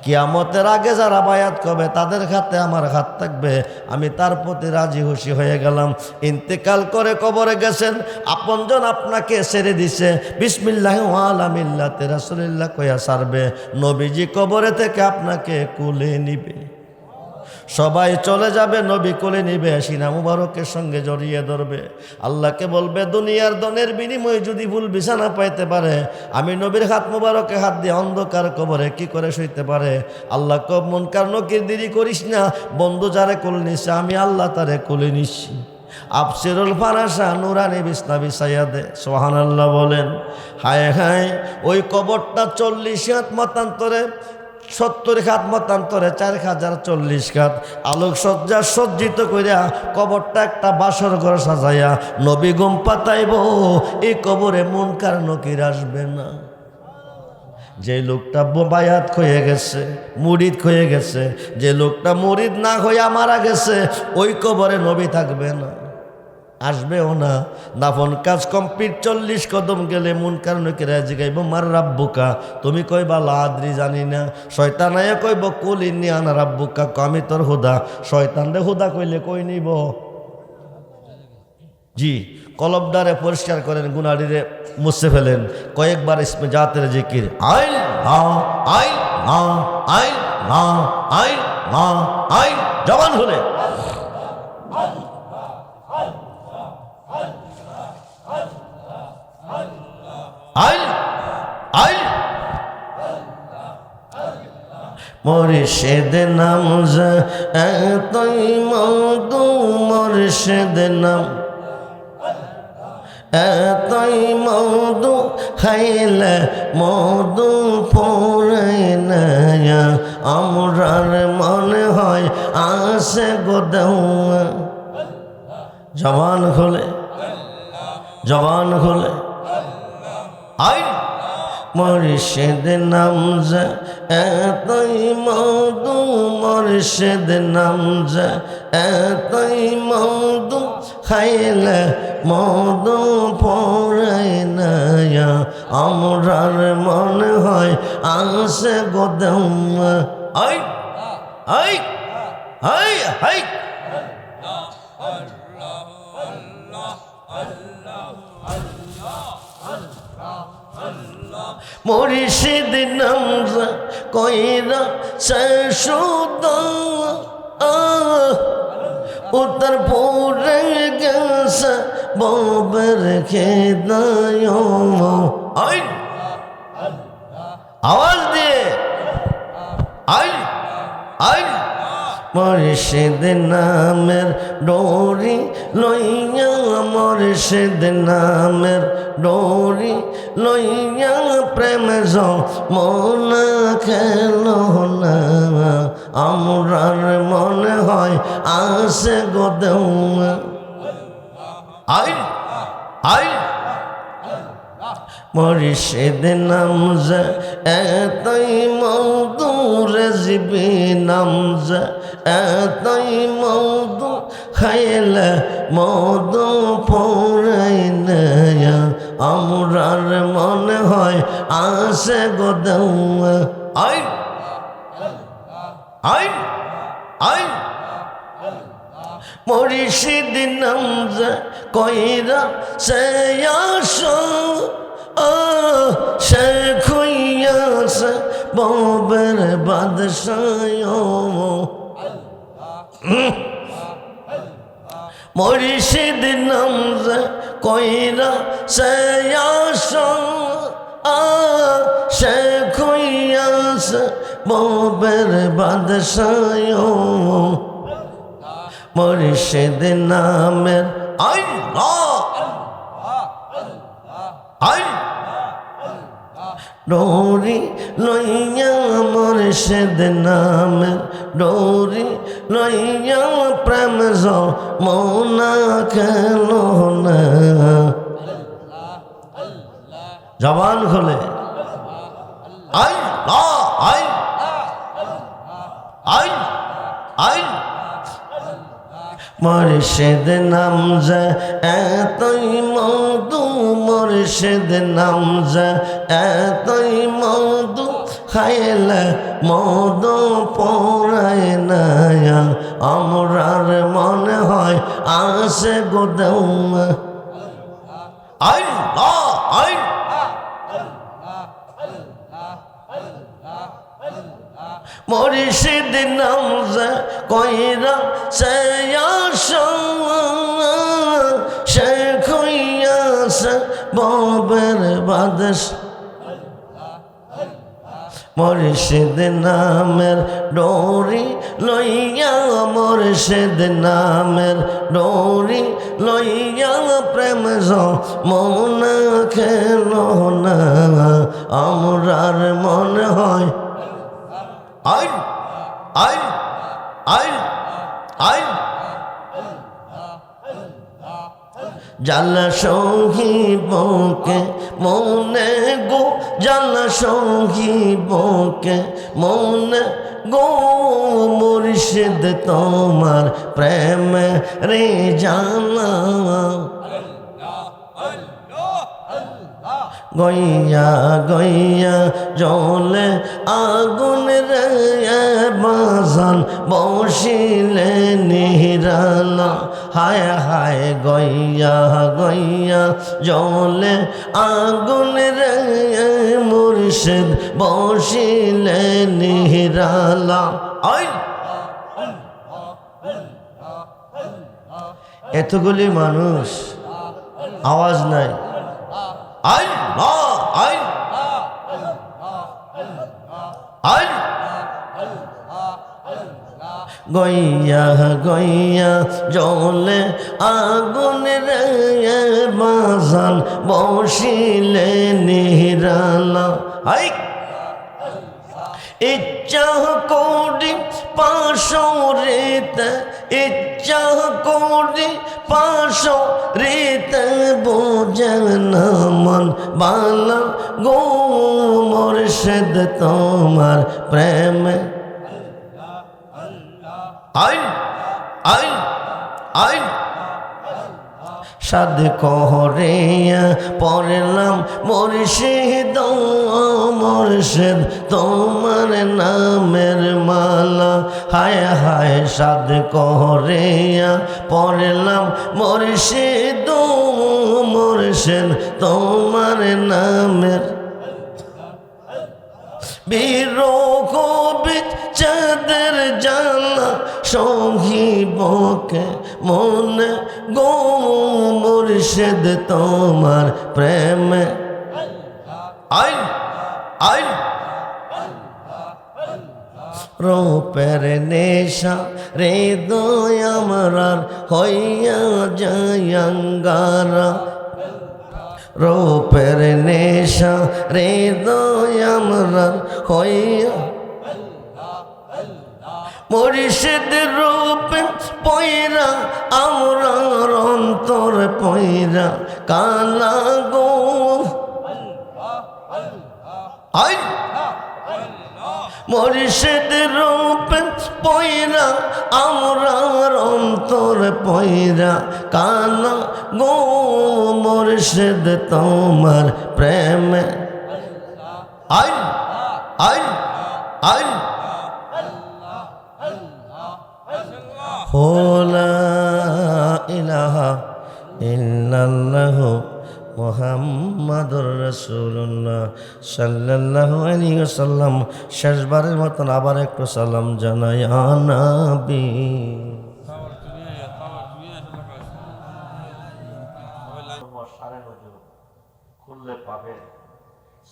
কিয়ামতের আগে যারা বায়াত করবে তাদের হাতে আমার হাত থাকবে, আমি তার প্রতি রাজি খুশি হয়ে গেলাম। ইন্তেকাল করে কবরে গেছেন, আপনজন আপনাকে ছেড়ে দিছে, বিসমিল্লাহি ওয়া আলা মিল্লাতি রাসূলিল্লাহ কইয়া ছাড়বে। নবীজি কবরে থেকে আপনাকে কোলে নিবে, সবাই চলে যাবে, নবী কোলে নিবে, সিনা মুবারকের সঙ্গে জড়িয়ে ধরবে। আল্লাহকে বলবে, দুনিয়ার দনের বিনিময়ে যদি ভুল বিছানা পাইতে পারে, আমি নবীর হাত মুবারকে হাত দিয়ে অন্ধকার কবরে কি করে শুইতে পারে? আল্লাহ কব, মুনকার নকির দেরি করিস না, বন্ধু যারে কোলে নিছে আমি আল্লাহ তারে কোলে নিচ্ছি। আফসিরুল ফারাসা নুরানি বিছনা বিছাইয়া দে, সুবহানাল্লাহ বলেন। হায় হায়, ওই কবরটা 40 হাত মতান্তরে, 70 হাত মতান্তরে 4040 হাত আলোক সজ্জা সজ্জিত করিয়া কবরটা একটা বাসর ঘর সাজাইয়া নবী ঘুম পাতাইব। এই কবরে মুনকার নকির আসবে না। যে লোকটা বায়াত হয়ে গেছে, মুরিদ হয়ে গেছে, যে লোকটা মুরিদ না হইয়া মারা গেছে, ওই কবরে নবী থাকবে না, আসবেও না। দাফন কাজ কমপ্লিট, 40 কদম গেলে মুনকার নকিরা জিগাইব, মার রাব্বুকা, তুমি কইবা লা আদরি, জানি না। শয়তান আয়া কইব, কুল ইন্নী আনা রাব্বুকা, আমি তোর হুদা। শয়তান রে হুদা কইলে কই নিব? জি, কলবদারে পরিষ্কার করেন, গুনাহগারে মুছে ফেলেন। কয়েকবার ইসমে জাতের জিকির, আইল না আইল না আইল না আইল না আইল, জবান খুলে আইল আইল। মুর্শিদ নাম এতই মধু, মুর্শিদ নাম এতই মধু, খাইলে মধু পড়াই না, আমরার মনে হয় আসে গোদাউয়া। জবান খোলে, জবান খোলে, আই মুর্শিদ নাম এতই মধু, মুর্শিদ নাম এতই মধু, খাইলে মধু পড়াই না, আমরার মনে হয় আসে গোদাউয়া। আই আই আই আই। মুর্শিদ নাম কইরা শেষুদ, উত্তর পড়ে গেছে ববের খেদায়। আওয়াজ দিয়ে আই মুর্শিদ নামের ডোরি লইয়া মুর্শিদ নামের ডোরি লইয়া প্রেম মনা খেলো না আমরার মনে হয় আসে গোদেও আই আই মুর্শিদ নাম যে এতই মধুর জীবী নাম যে এতই মধু খাইলে মধু পড়াই নেয়া আমরার মনে হয় আসে গোদেও আই আই আই মুর্শিদ নাম যে কইরা সে আসো শেখ হইয়াছে ববের বাদশায় মুর্শিদ নাম যে কইরা সে আসো শেখ হইয়াছে ববের বাদশায় মুর্শিদ নামের ডোরি লইয়া মুর্শিদ নামের ডোরি লইয়া প্রেম মনা খেলো না জবান খোলে আই আই আই আই মুর্শিদ নাম যে এতই মধু মুর্শিদ নাম যে এতই মধু খাইলে মধু পড়ায় না আমরার মনে হয় আসে গোদেও আই আই মুর্শিদ নাম যে কইরা সে আসো শেখ হইয়াছে ববের বাদশা মুর্শিদ নামের ডোরি লইয়া মুর্শিদ নামের ডোরি লইয়া প্রেম মনা খেলো না আমরার মনে হয় আই আই আই আই জাল সঙ্গী বকে মনে গো জাল সঙ্গী বকে মনে গো মুর্শিদ তোমার প্রেম রে জানা গইয়া গইয়া জলে আগুন রে বাজান বসিলে নিরালা হায় হায় গইয়া গইয়া জলে আগুন রে মুর্শিদ বসিলে নিরালা আই এতগুলি মানুষ আওয়াজ নাই আই আই আই গইয়া গইয়া জলে আগুন রে বাজান বসিলে নিরালা আই ইচ্ছা করি পাশরিতে ইচ্ছা করি পাশরিতে বোঝেন না মন বালা গো মুর্শিদ তোমার প্রেম আই আই আই সাদ কহরিয়া পড়লাম মুর্শিদ মুর্শিদ তোমার নামের মালা হায় হায় সাদ কহরিয়া পড়লাম মুর্শিদ মুর্শিদ তোমার নামের বিরহ বিচ্ছেদের জানা সঙ্গী বকে মনে গো মুর্শিদ তোমার প্রেমে আই আই রূপের নেশা হৃদয় আমরার হইয়া জয়ঙ্গারা রূপের নেশা হৃদয় আমরার হইয়া মুর্শিদ রূপে পয়রা আমরার অন্তর পয়রা কালা গো আই মুর্শিদ রূপে পয়রা আমরার অন্তর পয়রা কালা গো মুর্শিদ তোমার প্রেমে আই আই আই লা ইলাহা ইল্লাল্লাহু মুহাম্মাদুর রাসূলুল্লাহ সাল্লাল্লাহু আলাইহি ওয়াসাল্লাম। শেষবারের মতন আবার একটু সালাম জানাই নবী। খুললে পাবে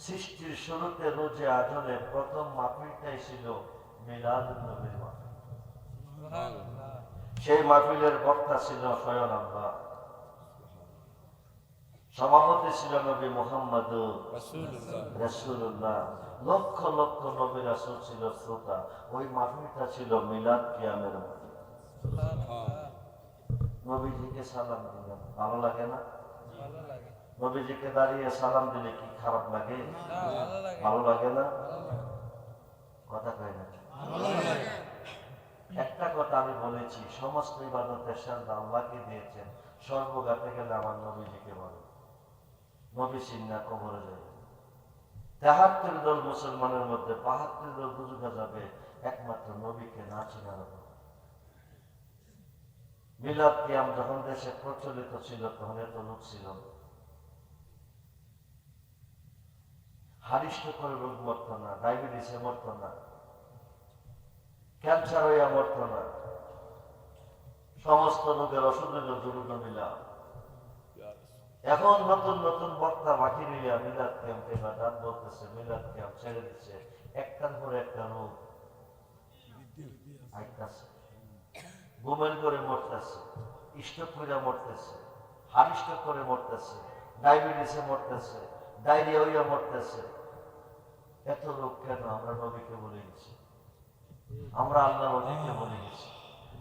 সৃষ্টির শুরুতে রোজে আজলে প্রথম মাহফিলটাই ছিল মিলাদুন নবীর মাহফিল। সেই মাহফিলের বক্তা ছিল স্বয়ং আল্লাহ, সভাপতি ছিল নবী মুহাম্মদ রাসূলুল্লাহ। লক্ষ লক্ষ নবী রাসূল ছিল শ্রোতা। ওই মাহফিলটা ছিল মিলাদ কিয়ামের মাহফিল। নবীজিকে সালাম দিলেন, ভালো লাগে না? নবীজিকে দাঁড়িয়ে সালাম দিলে কি খারাপ লাগে? ভালো লাগে না? কথা কয় না? একটা কথা আমি বলেছি, সমস্ত ইবাদতের সাজদা আল্লাহকে দিয়েছেন। স্বর্গগাতে গেলে আমার নবীজিকে বলে, নবী চিন্না কবরে যাবে। ৭৩ দল মুসলমানের মধ্যে ৭২ দল দুজুকে যাবে একমাত্র নবীকে না চিনার। মিলাদ কিয়াম যখন দেশে প্রচলিত ছিল তখন এত লোক ছিল। হারিষ্ট করে রোগ মরত না, ডায়াবেটিসে মরত না, ক্যান্সার হইয়া মরত না, সমস্ত রোগের ওষুধের জরুরি মিলাদ। এখন নতুন নতুন বক্তা বাকি হইয়া মিলাদ ক্যাম্পে বা দাঁত বলতেছে, মিলাদ ক্যাম্প ছেড়ে দিচ্ছে। একটার পরে একটা রোগ আইতাছে, ঘুমের করে মরতেছে, স্ট্রোক করে মরতেছে, হার্ট স্ট্রোক করে মরতেছে, ডায়াবেটিসে মরতেছে, ডায়রিয়া হইয়া মরতেছে। এত রোগ কেন? আমরা নবীকে বলে গেছি, আমরা আল্লাহ নবীকে বলে গেছি।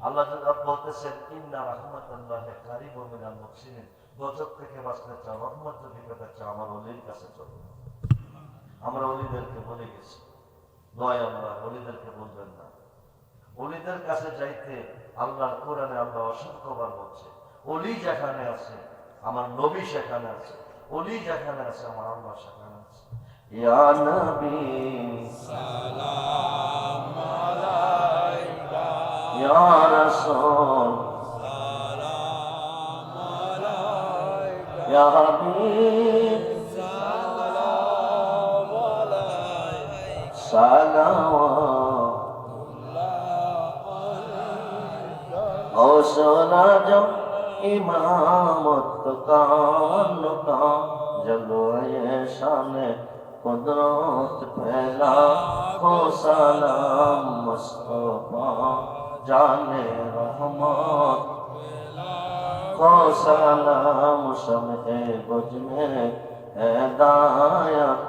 আল্লাহ বলতেছেন ইন্না রাহমাতাল্লাহি কারিবুম মিনাল মুহসিনিন। গজব থেকে বাঁচতে চাও, রহমত যদি পেতে চাও, আমার ওলির কাছে চলো। আমরা ওলিদেরকে বলে গেছি, নয় আল্লাহ ওলিদেরকে বলবেন না। ওলিদের কাছে যাইতে আল্লাহর কোরআনে আল্লাহ অসংখ্যবার বলছে, ওলি যেখানে আছে আমার নবী সেখানে আছে, ওলি যেখানে আছে আমার আল্লাহ সেখানে আছে। ইয়া নবী সালাম আলাইকা, ইয়া রাসূল সালাম আলাইকা, ইয়া হাবিব সালাম আলাইকা, সালাওয়াতুল্লাহ ও সোনা जो इमामत का नुका जलवाए शाने कुदरत फैला हो सलाम मुस्तफा जाने रहमत हो सलाम शम्ए बुझ में हिदायत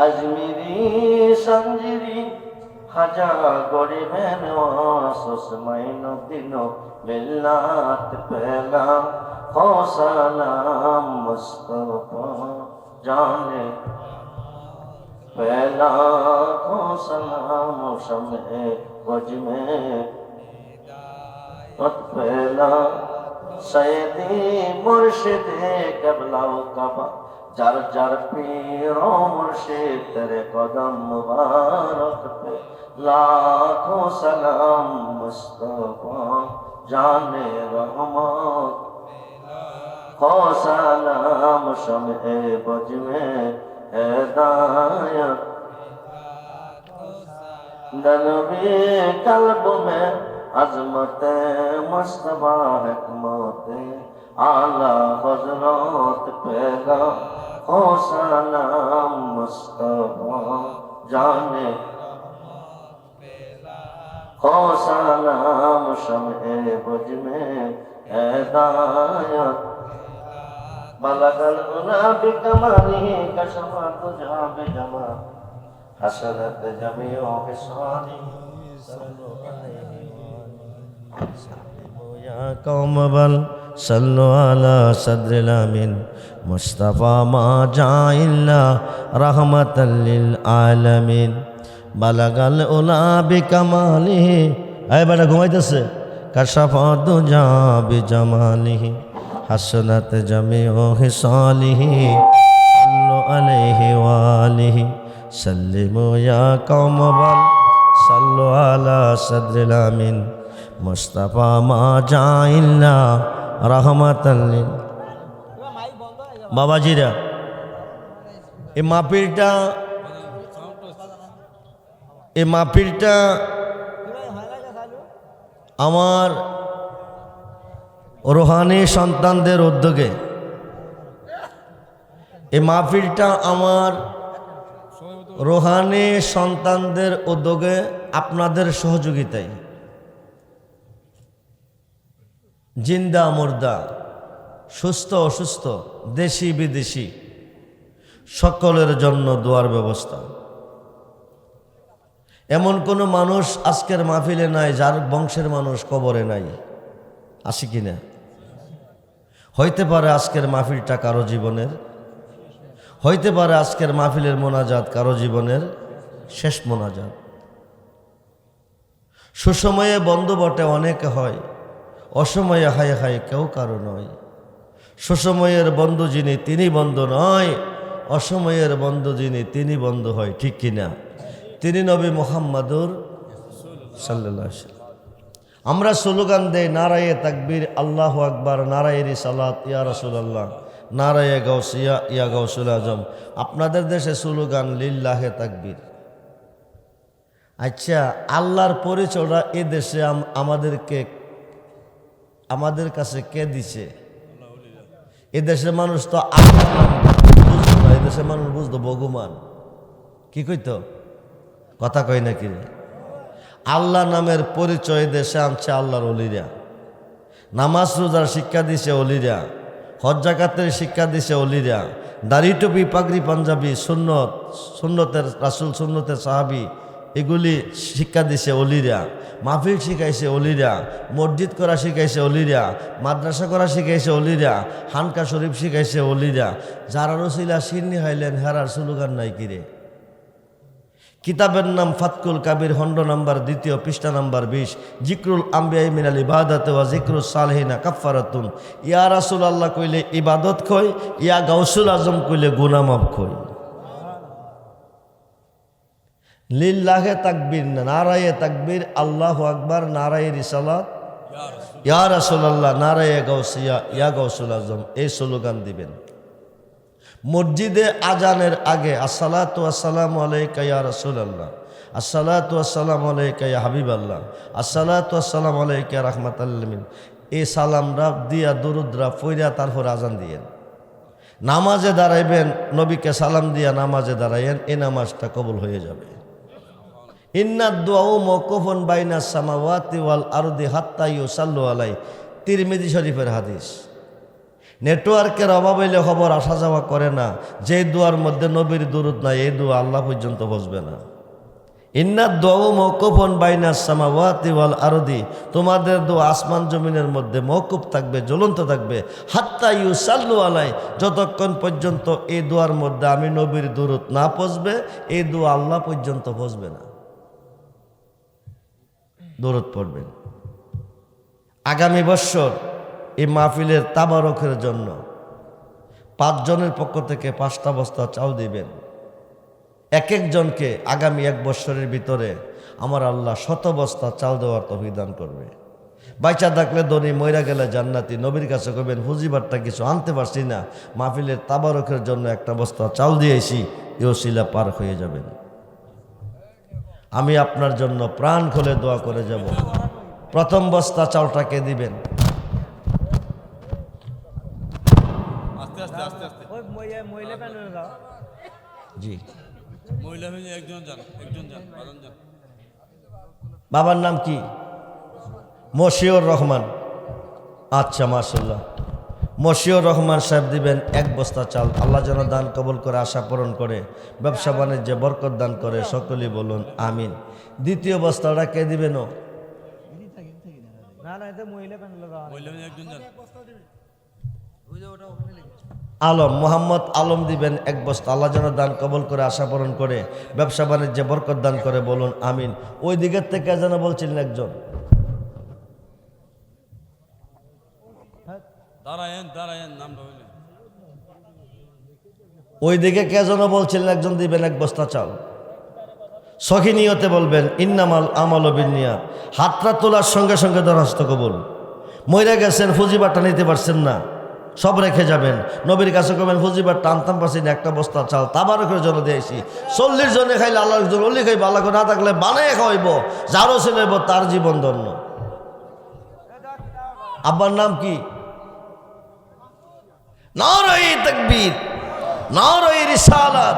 अजमेरी संजरी खाजा गरीबें नवास माइनो दिनो मिल्लात पहला हो सलाम मुस्तफा जाने पहला हो सलाम शम्ए वज में पहला सैदी मुर्शिदे कबलाओ कबा जार जार पीरो मुर्शिद तेरे कदम मुबारक पे लाखों सलाम मुस्तफा जाने रहमत हो सलाम शम्ए बज में हिदायत दलबे कल्ब में अजमत मुस्तफा हिकमत आला हजरत पैगा हो सलाम मुस्तफा जाने हो सलाम शम्ए बुझ में हिदायत बलगल उला बिकमालिही कशफा तुझा बिजमा हसरत जमीओ हिसानी सल्लु अलैहि सल्लिमु या कौम बल सल्लु अला सद्रिल आमीन मुस्तफा मा जाइल्ला रहमतल लिल आलमीन बलगल उला बिकमालिही आय बेटा घुमाइतेছে कशफा तुझा बिजमालिही हसनत जमीओ हिसालिही सल्लु अलैहि वालिही सल्लिमु या कौम बल सल्लु अला सद्रिल आमीन मुस्तफा मा जाइल्ला रहमतल लिल बाबाजीरा এই মাহফিলটা আমার রোহানি সন্তানদের উদ্যোগে এই মাহফিলটা আমার রোহানি সন্তানদের উদ্যোগে আপনাদের সহযোগিতায় জিন্দা মুর্দা সুস্থ অসুস্থ দেশি বিদেশি সকলের জন্য দোয়ার ব্যবস্থা। এমন কোনো মানুষ আজকের মাহফিলে নাই যার বংশের মানুষ কবরে নাই, আছে কি না? হইতে পারে আজকের মাহফিলটা কারো জীবনের, হইতে পারে আজকের মাহফিলের মোনাজাত কারো জীবনের শেষ মোনাজাত। সুসময়ে বন্ধু বটে অনেকে হয়, অসময়ে হায় হায় কেউ কারো নয়। সুসময়ের বন্ধু যিনি তিনি বন্ধু নয়, অসময়ের বন্ধু যিনি তিনি বন্ধু হয়, ঠিক কিনা? তিনি নবী মুহাম্মাদুর সাল্লাল্লাহু আলাইহি ওয়াসাল্লাম। আমরা স্লোগান দেই নারায়ে তাকবীর আল্লাহু আকবার, নারায়ে রিসালাত ইয়া রাসূলুল্লাহ, নারায়ে গাউসিয়া ইয়া গাউসুল আজম। আপনাদের দেশে স্লোগান লিল্লাহে তাকবীর। আচ্ছা, আল্লাহর পরিচয়টা এ দেশে আমাদের কাছে কে দিছে? এ দেশের মানুষ তো আল্লাহ নাম বুঝতো না, এ দেশের মানুষ বুঝতো ভগবান। কি কইতো? কথা কই না কি? আল্লাহ নামের পরিচয় দেশে আনছে আল্লাহর ওলিরা। নামাজ রোজার শিক্ষা দিছে ওলিরা, হজ জাকাতের শিক্ষা দিছে ওলিরা, দাড়ি টুপি পাগড়ি পাঞ্জাবি সুন্নতের রাসূল সুন্নতের সাহাবি এগুলি শিক্ষা দিছে ওলিরা। মাহফিল শিখাইছে ওলিরা, মসজিদ করা শিখাইছে ওলিরা, মাদ্রাসা করা শিখাইছে ওলিরা, হানকা শরীফ শিখাইছে ওলিরা। যারা রসিলা সিন্নি হাইলেন হেরার স্লোগান নাই কিরে? কিতাবের নাম ফাতকুল কাবির, খণ্ড নাম্বার 2 পৃষ্ঠা নাম্বার 20। জিক্রুল আম্বিয়া মিনাল ইবাদাত ওয়া জিক্রুস সালিহিনা কাফারাতুন। ইয়া রাসূলুল্লাহ কইলে ইবাদত কই, ইয়া গাউসুল আজম কইলে গুনাহ মাফ কই। লিল্লাহে তাকবীর, নারায়ে তাকবীর আল্লাহু আকবার, নারায়ে রিসালাত ইয়া রাসূলুল্লাহ, নারায়ে গাউসিয়া ইয়া গাউসুল আজম, এই স্লোগান দিবেন। মসজিদে আজানের আগে আসসালাতু ওয়াসসালামু আলাইকা ইয়া রাসূলুল্লাহ, আসসালাতু ওয়াসসালামু আলাইকা ইয়া হাবিবাল্লাহ, আসসালাতু ওয়াসসালামু আলাইকা ইয়া রাহমাতাল লিল আলামিন, এই সালামরা দিয়া দুরুদরা পড়িয়া তারপর আজান দিয়েন। নামাজে দাঁড়াইবেন, নবীকে সালাম দিয়া নামাজে দাঁড়াইয়েন, এই নামাজটা কবুল হয়ে যাবে। ইন্নাদ দুআউ মাওকুফুন বাইনাস সামাওয়াতি ওয়াল আরদি হাত্তা ইউসাল্লু আলাইহি, তিরমিজি শরীফের হাদিস। নেটওয়ার্কের অভাব হইলে খবর আসা যাওয়া করে না। যে দোয়ার মধ্যে নবীর দুরূদ নাই, এই দোয়া আল্লাহ পর্যন্ত পৌঁছবে না। ইন্নাদ দুআউ মাওকুফুন বাইনাস সামাওয়াতি ওয়াল আরদি, তোমাদের দোয়া আসমান জমিনের মধ্যে মওকুফ থাকবে, জ্বলন্ত থাকবে। হাত্তা ইউসাল্লু আলাইহি, যতক্ষণ পর্যন্ত এই দোয়ার মধ্যে আমি নবীর দুরূদ না পৌঁছবে, এই দোয়া আল্লাহ পর্যন্ত পৌঁছবে না। দরুদ পড়বেন। আগামী বছর এই মাহফিলের তাবারকের জন্য 5 জনের পক্ষ থেকে 5টা বস্তা চাল দিবেন। এক একজনকে আগামী 1 বছরের ভিতরে আমার আল্লাহ 100 বস্তা চাল দেওয়ার তৌফিক দান করবে। বাইচা থাকলে ধনী, মইরা গেলে জান্নাতি। নবীর কাছে কইবেন হুজিবারটা কিছু আনতে পারছি না, মাহফিলের তাবারকের জন্য 1টা বস্তা চাল দিয়েছি, এই ওসিলা পার হয়ে যাবেন। আমি আপনার জন্য প্রাণ খুলে দোয়া করে যাব। প্রথম বস্তা চালটাকে দিবেন। জি, বাবার নাম কি? মশিউর রহমান। আচ্ছা, মাশাআল্লাহ। মশিউর রহমান সাহেব দিবেন 1 বস্তা চাল। আল্লাহ যেন দান কবুল করে, আশা পূরণ করে, ব্যবসা বাণিজ্যে বরকত দান করে, সকলেই বলুন আমিন। দ্বিতীয় বস্তাটা কে দিবেন? আলম, মোহাম্মদ আলম দিবেন 1 বস্তা। আল্লাহ যেন দান কবুল করে, আশা পূরণ করে, ব্যবসা বাণিজ্যে বরকত দান করে, বলুন আমিন। ওই দিকের থেকে যেন বলছিলেন একজন, ওই দিকে কে যেন বলছিলেন একজন দিবেন 1 বস্তা চাল। সহি নিয়তে বলবেন ইন্নামাল আমালু বিন্নিয়াত। হাতটা তোলার সঙ্গে সঙ্গে দরখাস্ত কবুল। মইরা গেছেন, ফুজিবারটা নিতে পারছেন না, সব রেখে যাবেন। নবীর কাছে কবেন ফুজিবারটা আনতাম পারছি না, 1 বস্তা চাল তাবারকের জন্য দিয়েছি। 40 জনে খাইলে আল্লাহ অলি খাইব, আল্লাহ না থাকলে বানায় খাওয়াইব, যারও ছেলেব তার জীবন ধন্য। আব্বার নাম কি? নারায়ে তাকবীর, নারায়ে রিসালাত,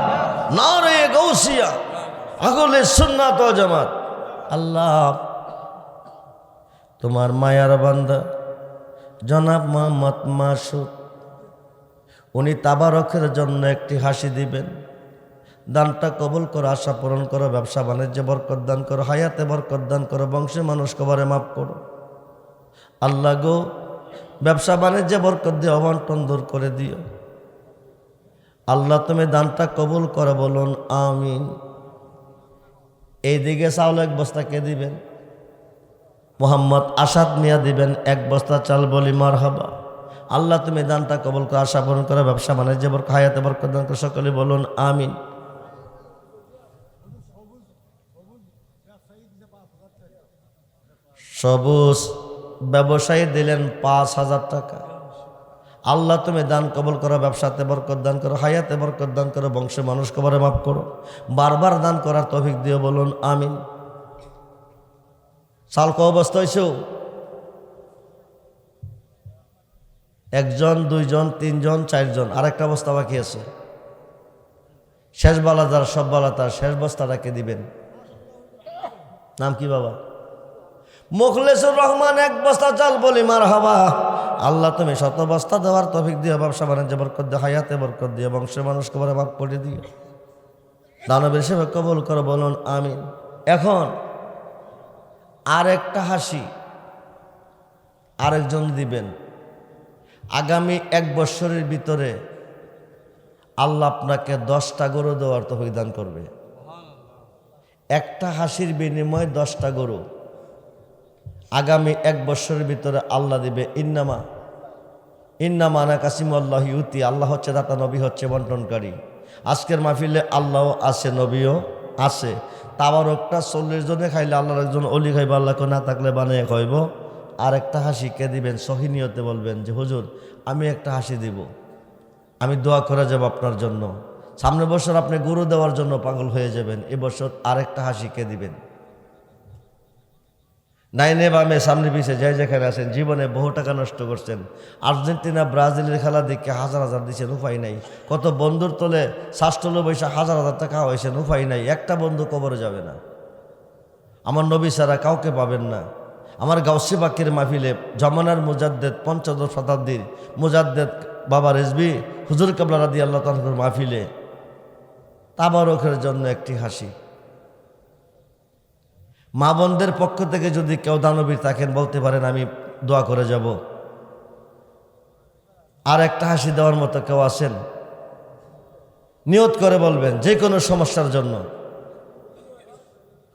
নারায়ে গাউসিয়া, আহলে সুন্নাত ওয়াল জামাত। আল্লাহ তোমার মায়ার বান্দা জনাব মোহাম্মদ মাসুদ, উনি তাবারকের জন্য একটি হাসি দিবেন। দানটা কবুল করো, আশা পূরণ করো, ব্যবসা বাণিজ্যে বরকত দান করো, হায়াতে বরকত দান করো, বংশের মানুষ কবরে মাফ করো। আল্লাহ গো, ব্যবসা বাণিজ্যে বরকত দিয়ে অবন্টন দূর করে দিও। আল্লাহ তুমি দানটা কবুল করো, বলুন আমিন। এইদিকে চাউল 1 বস্তা কে দিবেন? মোহাম্মদ আসাদ মিয়া দিবেন 1 বস্তা চাল, বলি মারহাবা। আল্লাহ তুমি দানটা কবুল করো, আশা পূরণ করো, ব্যবসা বাণিজ্যে বরকত, হায়াতে বরকত দান করো, সকলে বলুন আমিন। সবুজ ব্যবসায়ী দিলেন 5,000 টাকা। আল্লাহ তুমি দান কবুল করো, ব্যবসাতে বরকত দান করো, হায়াতে বরকত দান করো, বংশের মানুষ কবরে মাফ করো, বারবার দান করার তৌফিক দিও, বলুন আমিন। চাল ক অবস্থা হয়েছ? 1 জন, 2 জন, 3 জন, 4 জন, আরেকটা বস্তা বাকি আছে। শেষ বালা যার, সব বালা তার, শেষ বস্তাটা কে দিবেন? নাম কি বাবা? মুখলেসুর রহমান 1 বস্তা চাল, বলি মারহাবা। আল্লাহ তুমি 100 বস্তা দেওয়ার তৌফিক দিও, ব্যবসা বাণিজ্যে বরকত দিও, হায়াতে বরকত দিও, বংশের মানুষ কবরে মাফ করে দিও, দানবের সেবা কবুল করো, বলুন আমিন। এখন আরেকটা হাসি আরেকজন দিবেন। আগামী 1 বছরের ভিতরে আল্লাহ আপনাকে 10টা গরু দেওয়ার তৌফিক দান করবে। একটা হাসির বিনিময়ে 10টা গরু আগামী 1 বছরের ভিতরে আল্লাহ দিবে। ইন্নামা আনা কাসিমুল্লাহ ইউতি। আল্লাহ হচ্ছে দাতা, নবী হচ্ছে বন্টনকারী। আজকের মাহফিলে আল্লাহও আছে, নবীও আছে। তাবারকটা 40 জনে খাইলে আল্লাহর একজন অলি খাইব, আল্লাহকে না থাকলে বানিয়ে খাইব। আর একটা হাসি কে দিবেন? সহি নিয়তে বলবেন যে হুজুর আমি একটা হাসি দিব, আমি দোয়া করে যাব আপনার জন্য। সামনের বছর আপনি গরু দেওয়ার জন্য পাগল হয়ে যাবেন, এবছর আরেকটা হাসি কে দিবেন? নাইনে বামে সামনে পিছিয়ে যাই যেখানে আছেন, জীবনে বহু টাকা নষ্ট করছেন। আর্জেন্টিনা ব্রাজিলের খেলা দেখে 1000 দিচ্ছেন, উপায় নাই। কত বন্ধুর তোলে শ্বাসতলে বৈশা 1000 টাকা হয়েছেন, উপায় নাই। একটা বন্ধু কবরে যাবে না। আমার নবী ছাড়া কাউকে পাবেন না। আমার গাউসে পাকের মাহফিলে জমানার মুজাদ্দেদ, 15 শতাব্দীর মুজাদ্দেদ বাবা রেজবি হুজুর কাবলা রাদিয়াল্লাহু তাআলার মাহফিলে তাবারকের জন্য একটি হাসি। মা বোনদের পক্ষ থেকে যদি কেউ দানবীর থাকেন বলতে পারেন, আমি দোয়া করে যাব। আর একটা হাসি দেওয়ার মতো কেউ আছেন? নিয়ত করে বলবেন যে কোনো সমস্যার জন্য।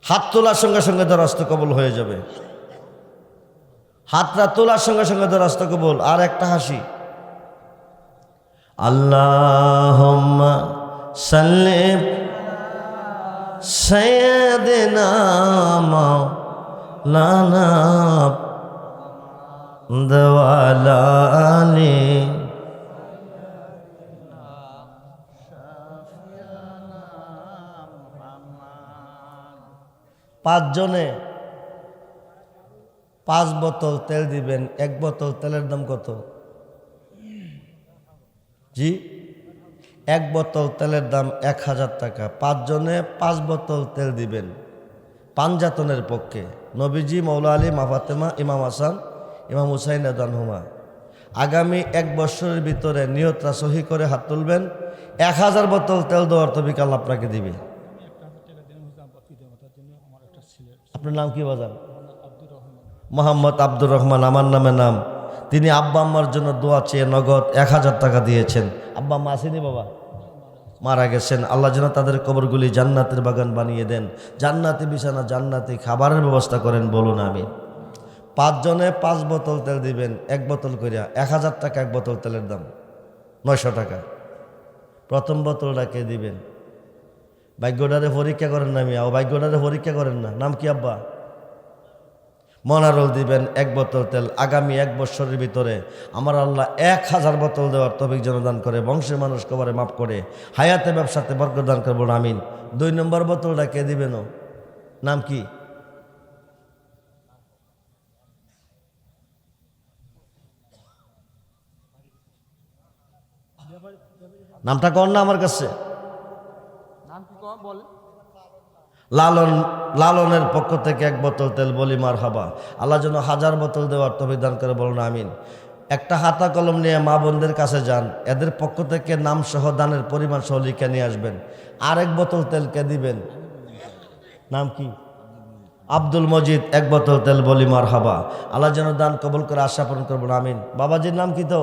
হাত তোলার সঙ্গে সঙ্গে দরখাস্ত কবুল হয়ে যাবে। হাতটা তোলার সঙ্গে সঙ্গে দরখাস্ত কবুল। আর একটা হাসি। আল্লাহুম্মা সাল্লি সাইয়্যিদিনা মাওলানা দাওয়ালানি। পাঁচজনে 5 বোতল তেল দিবেন। 1 বোতল তেলের দাম কত? জি, 1 বোতল তেলের দাম 1000 টাকা। 5 জনে 5 বোতল তেল দিবেন। পাঞ্জাতনের পক্ষে নবীজি, মৌলা আলী, মা ফাতেমা, ইমাম হাসান, ইমাম হুসাইন রাদিয়াল্লাহুমা আগামী 1 বছরের ভিতরে নিয়তটা সহি করে হাত তুলবেন। 1000 বোতল তেল দেওয়ার তৌফিক আল্লাহ আপনাকে দিবে। আপনার নাম কি বাজান? মোহাম্মদ আব্দুর রহমান, আমার নামে নাম। তিনি আব্বা আম্মার জন্য দোয়া চেয়ে নগদ 1000 টাকা দিয়েছেন। আব্বা আম্মা আসেনি বাবা? মারা গেছেন। আল্লাহ যেন তাদের কবরগুলি জান্নাতের বাগান বানিয়ে দেন, জান্নাতি বিছানা, জান্নাতি খাবারের ব্যবস্থা করেন, বলুন আমি। 5 জনে 5 বোতল তেল দিবেন, 1 বোতল করিয়া। 1000 টাকা 1 বোতল তেলের দাম, 900 টাকা। প্রথম বোতলটা কে দিবেন? ভাগ্যটারে পরীক্ষা করেন না, আমি ভাগ্যটারে পরীক্ষা করেন না। নাম কি আব্বা? মনারুল দিবেন 1 বোতল তেল। আগামী 1 বছরের ভিতরে আমার আল্লাহ 1000 বোতল দেওয়ার তৌফিক যেন দান করে, বংশের মানুষ কবরে মাফ করে, হায়াতে ব্যবসাতে বরকত দান করবো, আমিন। 2 নম্বর বোতলটা কে দিবেন? নাম কি? নামটা কর না আমার কাছে। লালন, লালনের পক্ষ থেকে 1 বোতল তেল, বলি মারহাবা। আল্লাহ যেন 1000 বোতল দেওয়ার তৌফিক দান করে, বলুন আমিন। একটা খাতা কলম নিয়ে মা বোনদের কাছে যান, এদের পক্ষ থেকে নাম সহ দানের পরিমাণ সহ লিখে নিয়ে আসবেন। আর 1 বোতল তেলকে দিবেন। নাম কি? আব্দুল মজিদ, 1 বোতল তেল, বলি মারহাবা। আল্লাহ যেন দান কবুল করে, আশা পূরণ করবো, আমিন। বাবাজির নাম কি? তো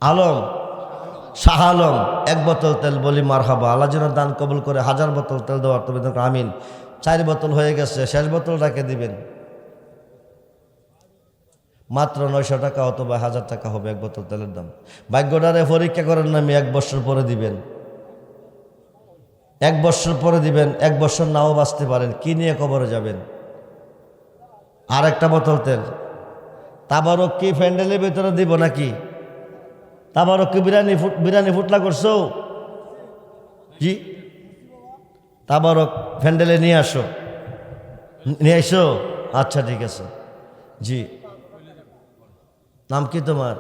আলম, শাহ আলম, 1 বোতল তেল, বলি মারহাবা। আল্লাহ যেন দান কবুল করে 1000 বোতল তেল দেওয়ার তৌফিক দান করে, আমিন। 4 বোতল হয়ে গেছে, শেষ বোতলটাকে দিবেন। মাত্র 900 টাকা অথবা 1000 টাকা হবে 1 বোতল তেলের দাম। ভাগ্যটারে পরীক্ষা করেন না, আমি 1 বছর পরে দিবেন। 1 বছর পরে দিবেন। 1 বছর নাও বাঁচতে পারেন, কি নিয়ে কবরে যাবেন? আর 1টা বোতল তেল। তাবারক কি প্যান্ডেলের ভিতরে দিব নাকি? তাবারক কি বিরিয়ানি ফুটলা করছো? জি, তাবারক প্যান্ডেলে নিয়ে আসো, নিয়ে আসো। আচ্ছা ঠিক আছে। জি, নাম কি তোমার?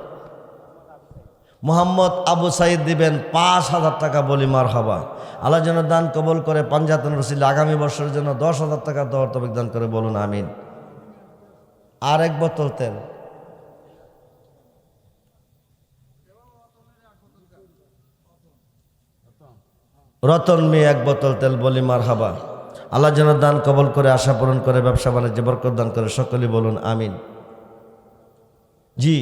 মোহাম্মদ আবু সাইদ দিবেন 5000 টাকা, বলি মারহাবা। আল্লাহ যেন দান কবুল করে, পাঞ্জাতন রসিল আগামী বছরের জন্য 10,000 টাকা দেওয়ার তৌফিক দান করে, বলুন আমিন। আর 1 বোতল তেল। রতন মিয়া 1 বোতল তেল, বলি মারহাবা। আল্লাহ যেন দান কবুল করে, আশা পূরণ করে, ব্যবসা বাণিজ্যে বরকত দান করে, সকলেই বলুন আমিন। জি,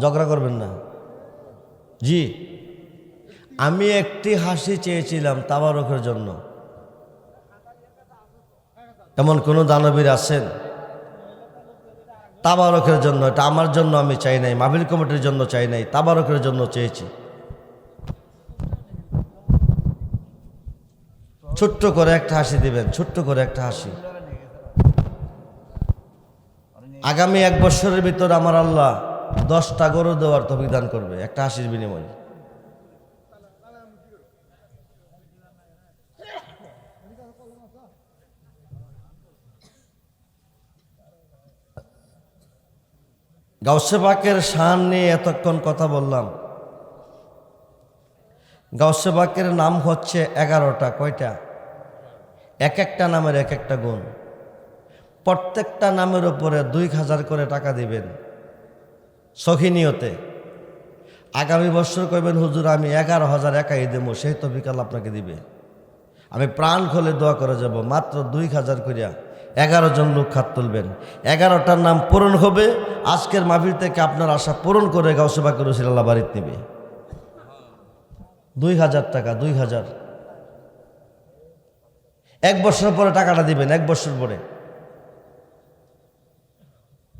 ঝগড়া করবেন না। জি, আমি একটি হাসি চেয়েছিলাম তাবারকের জন্য। এমন কোন দানবীর আছেন? তাবারকের জন্য, এটা আমার জন্য আমি চাই নাই, মাহফিল কমিটির জন্য চাই নাই, তাবারকের জন্য চেয়েছি। ছোট্ট করে একটা হাসি দিবেন, ছোট্ট করে একটা হাসি। আগামী 1 বছরের ভিতর আমার আল্লাহ 10টা গরু দেওয়ার তৌফিক দান করবে, একটা হাসির বিনিময়ে। গাউসে পাকের শান নিয়ে এতক্ষণ কথা বললাম। গাউসে পাকের নাম হচ্ছে 11টা। কয়টা? এক একটা নামের এক একটা গুণ। প্রত্যেকটা নামের উপরে 2000 করে টাকা দিবেন সখী নিয়তে। আগামী বছর কইবেন হুজুর আমি 11,000 একাই দেব, সেই তৌফিক আল্লাহ আপনাকে দিবে। আমি প্রাণ খুলে দোয়া করে যাব। মাত্র 2000 করিয়া 11 জন লোক হাত তুলবেন, 11টার নাম পূরণ হবে। আজকের মাহফিল থেকে আপনার আশা পূরণ করে গাউসে পাকের রসুল আল্লাহ বাড়িতে নেবে। 2000 টাকা, 2000। 1 বছর পরে টাকাটা দিবেন, 1 বছর পরে।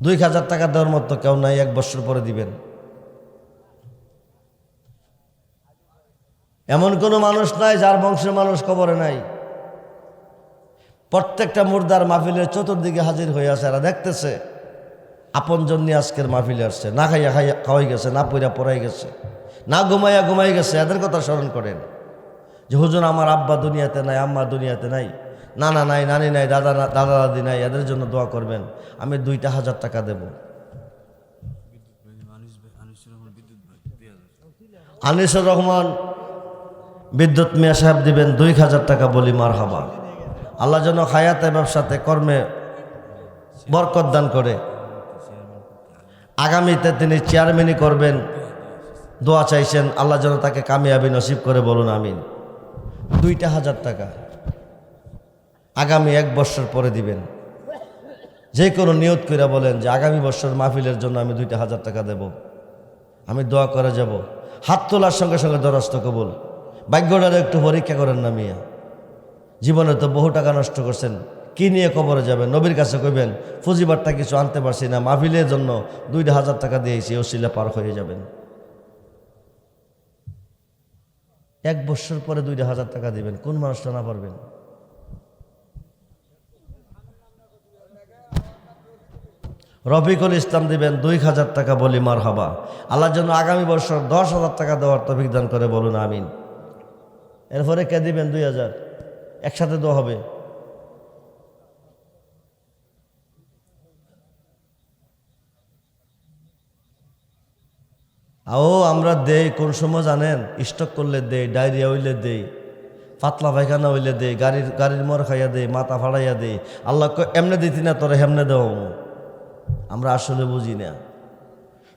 2,000 টাকা দেওয়ার মতো কেউ নাই, 1 বছর পরে দিবেন। এমন কোনো মানুষ নাই যার বংশের মানুষ কবরে নাই। প্রত্যেকটা মুর্দার মাহফিলের চতুর্দিকে হাজির হয়ে আছে, এরা দেখতেছে আপনজন নিয়ে আজকের মাহফিলে আসছে, না খাইয়া খাওয়াই গেছে, না পইরা পড়াই গেছে, না ঘুমাই গেছে। এদের কথা স্মরণ করেন যে হুজুর আমার আব্বা দুনিয়াতে নাই, আম্মা দুনিয়াতে নাই, নানা নাই, নানি নাই, দাদা দাদি নাই, এদের জন্য দোয়া করবেন। আমি 2,000 টাকা দেব। আনিসুর রহমান বিদ্যুৎ মিয়া সাহেব দিবেন 2,000 টাকা, বলি মারহাবা। আল্লাহ যেন হায়াতে ব্যবসাতে কর্মে বরকত দান করে। আগামীতে তিনি চেয়ারম্যানই করবেন, দোয়া চাইছেন, আল্লাহ যেন তাকে কামিয়াবি নসিব করে, বলুন আমিন। 2,000 টাকা আগামী 1 বছর পরে দিবেন। যে কোনো নিয়ত করে বলেন যে আগামী বছর মাহফিলের জন্য আমি 2,000 টাকা দেব, আমি দোয়া করে যাব। হাত তোলার সঙ্গে সঙ্গে দরস্ত কবুল। ভাগ্যটারে একটু পরীক্ষা করেন না মিয়া, জীবনে তো বহু টাকা নষ্ট করছেন, কি নিয়ে কবরে যাবেন? নবীর কাছে কইবেন ফুজিবারটা কিছু আনতে পারছি না, মাহফিলের জন্য 2,000 টাকা দিয়েছি, ওসিলা পার হয়ে যাবেন। 1 বছর পরে 2,000 টাকা দিবেন, কোন মানুষটা না পারবেন? রফিকুল ইসলাম দিবেন 2,000 টাকা, বলি মারহাবা। আল্লাহর জন্য আগামী বছর 10,000 টাকা দেওয়ার তৌফিক দান করে, বলুন আমিন। এরপরে কে দিবেন? 2,000, একসাথে দেওয়া হবে। আমরা দেই কোন সময় জানেন? স্টক করলে দেই, ডায়রিয়া হইলে দেই, পাতলা পায়খানা হইলে দেই, গাড়ির মর খাইয়া দেই, মাথা ফাড়াইয়া দেই। আল্লাহ এমনে দিতি না, তোরে হেমনে দেও। আমরা আসলে বুঝি না।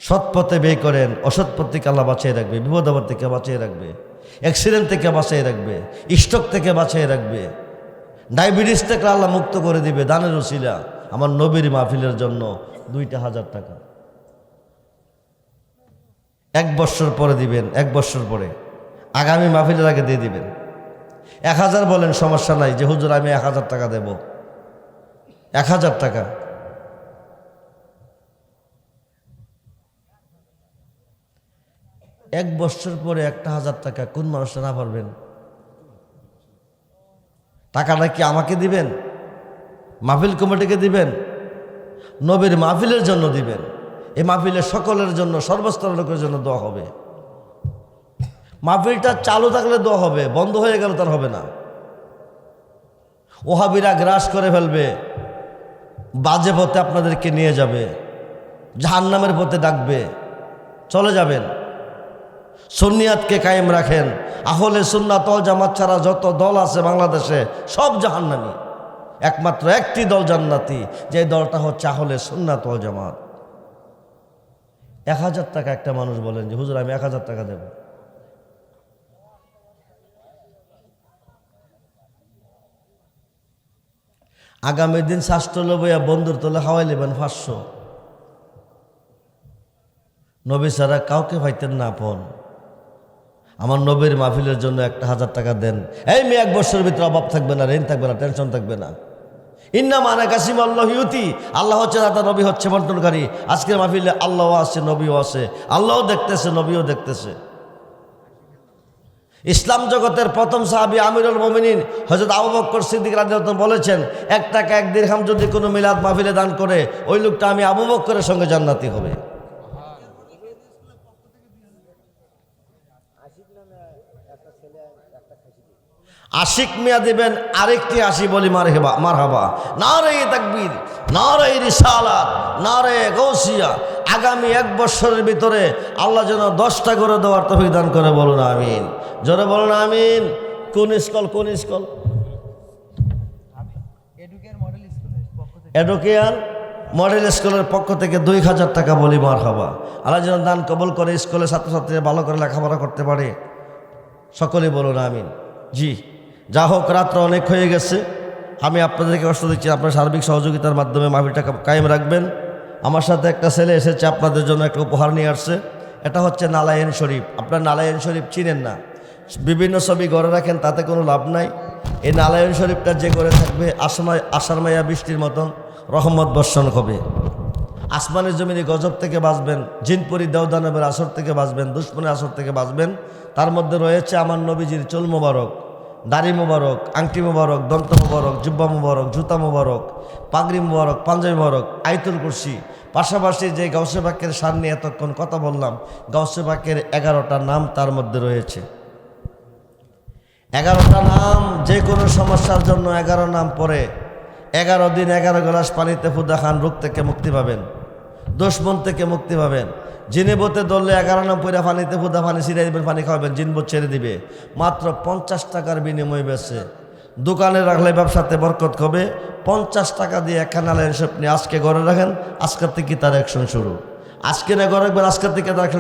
সৎ পথে ব্যয় করেন, অসৎ পথ থেকে আল্লাহ বাঁচিয়ে রাখবে, বিপদ আপদ থেকে বাঁচিয়ে রাখবে, অ্যাক্সিডেন্ট থেকে বাঁচিয়ে রাখবে, স্ট্রোক থেকে বাঁচিয়ে রাখবে, ডায়াবেটিস থেকে আল্লাহ মুক্ত করে দিবে। দানের উসিলা আমার নবীর মাহফিলের জন্য 2,000 টাকা 1 বছর পরে দিবেন। 1 বছর পরে আগামী মাহফিলের আগে দিয়ে দিবেন। 1,000 বলেন, সমস্যা নাই, যে হুজুর আমি 1,000 টাকা দেব। 1,000 টাকা। এক বছর পরে 1,000 টাকা কোন মানুষটা না পারবেন? টাকাটা কি আমাকে দিবেন? মাহফিল কমিটিকে দিবেন? নবীর মাহফিলের জন্য দিবেন। এই মাহফিলে সকলের জন্য, সর্বস্তরের লোকের জন্য দোয়া হবে। মাহফিলটা চালু থাকলে দোয়া হবে, বন্ধ হয়ে গেল তার হবে না। ওহাবিরা গ্রাস করে ফেলবে, বাজে পথে আপনাদেরকে নিয়ে যাবে, জাহান্নামের পথে ডাকবে, চলে যাবেন। সুন্নিয়াতকে কায়েম রাখেন। আহলে সুন্নাত ওয়াল জামাত ছাড়া যত দল আছে বাংলাদেশে সব জাহান্নামী, একমাত্র একটি দল জান্নাতি, যে দলটা হচ্ছে আহলে সুন্নাত ওয়াল জামাত। 1,000 টাকা একটা মানুষ বলেন যে হুজুর আমি 1,000 টাকা দেব। আগামী দিন শাস্ত্র লবইয়া বন্ধুর তোলে খাওয়াই নেবেন 500। নবী ছাড়া কাউকে পাইতেন না আপন। আমার নবীর মাহফিলের জন্য 1,000 টাকা দেন। এই মেয়ে 1 বছরের ভিতরে অভাব থাকবে না, ঋণ থাকবে না, টেনশন থাকবে না। ইন্নামা আনা কাসিম আল্লাহ ইউতি, আল্লাহ হচ্ছে দাতা, নবী হচ্ছে বন্টনকারী। আজকের মাহফিলে আল্লাহও আছে, নবীও আছে, আল্লাহও দেখতেছে, নবীও দেখতেছে। ইসলাম জগতের প্রথম সাহাবী আমিরুল মুমিনিন হযরত আবু বকর সিদ্দিক রাদিয়াল্লাহু আনহু বলেছেন, 1 টাকা 1 দিরহাম যদি কোনো মিলাদ মাহফিলে দান করে, ওই লোকটা আমি আবু বকরের সঙ্গে জান্নাতি হবে। আশিক মিয়া দিবেন আরেকটি 80, বলি মারহাবা। নারে তাকবীর, নারে রিসালাত, নারে গাউসিয়া। আগামী 1 বছরের ভিতরে আল্লাহ যেন 10টা করে দেওয়ার তৌফিক দান করে, বলুন আমিন। জোরে বলুন আমিন। কোন স্কুল? এডুকেয়ার মডেল স্কুলের পক্ষ থেকে 2,000 টাকা, বলি মারহাবা। আল্লাহ যেন দান কবুল করে, স্কুলে ছাত্রছাত্রীরা ভালো করে লেখাপড়া করতে পারে, সকলেই বলুন আমিন। জি, যা হোক, রাত্র অনেক হয়ে গেছে। আমি আপনাদেরকে কষ্ট দিচ্ছি, আপনার সার্বিক সহযোগিতার মাধ্যমে মাহফিলটা কায়েম রাখবেন। আমার সাথে একটা ছেলে এসেছে, আপনাদের জন্য একটা উপহার নিয়ে আসছে। এটা হচ্ছে নালায়েন শরীফ। আপনার নালায়েন শরীফ চিনেন না, বিভিন্ন ছবি ঘরে রাখেন, তাতে কোনো লাভ নাই। এই নালায়েন শরীফটা যে করে থাকবে, আষাঢ় মাইয়া বৃষ্টির মতন রহমত বর্ষণ হবে। আসমানি জমিনে গজব থেকে বাঁচবেন, জিনপুরি দেওদানবের আসর থেকে বাঁচবেন, দুশ্মনের আসর থেকে বাঁচবেন। তার মধ্যে রয়েছে আমার নবীজির চুল মোবারক, দাড়ি মোবারক, আংটি মোবারক, দন্ত মোবারক, জুব্বা মোবারক, জুতা মোবারক, পাগড়ি মোবারক, পাঞ্জাবি মোবারক, আয়াতুল কুরসি। পাশাপাশি যে গাউসে পাকের সামনে এতক্ষণ কথা বললাম, গাউসে পাকের 11টা নাম তার মধ্যে রয়েছে। 11টা নাম, যে কোনো সমস্যার জন্য 11 নাম পড়ে 11 দিন 11 গ্লাস পানিতে ফুদা খান, রোগ থেকে মুক্তি পাবেন, দুশ্মন থেকে মুক্তি পাবেন। জিনেবতে ধরলে 11 নাম পয়রা পানিতে ফুদা পানি ছিটাই দিবেন, পানি খাওয়াবেন, জিনবত ছেড়ে দিবে। মাত্র 50 টাকার বিনিময় বেছে দোকানে রাখলে ব্যবসাতে বরকত হবে। 50 টাকা দিয়ে একখানা লাইন সব নিয়ে আজকে ঘরে রাখেন, আজকের থেকে তার অ্যাকশন শুরু। আজকে না ঘরে রাখবেন, আজকের থেকে তার অ্যাকশন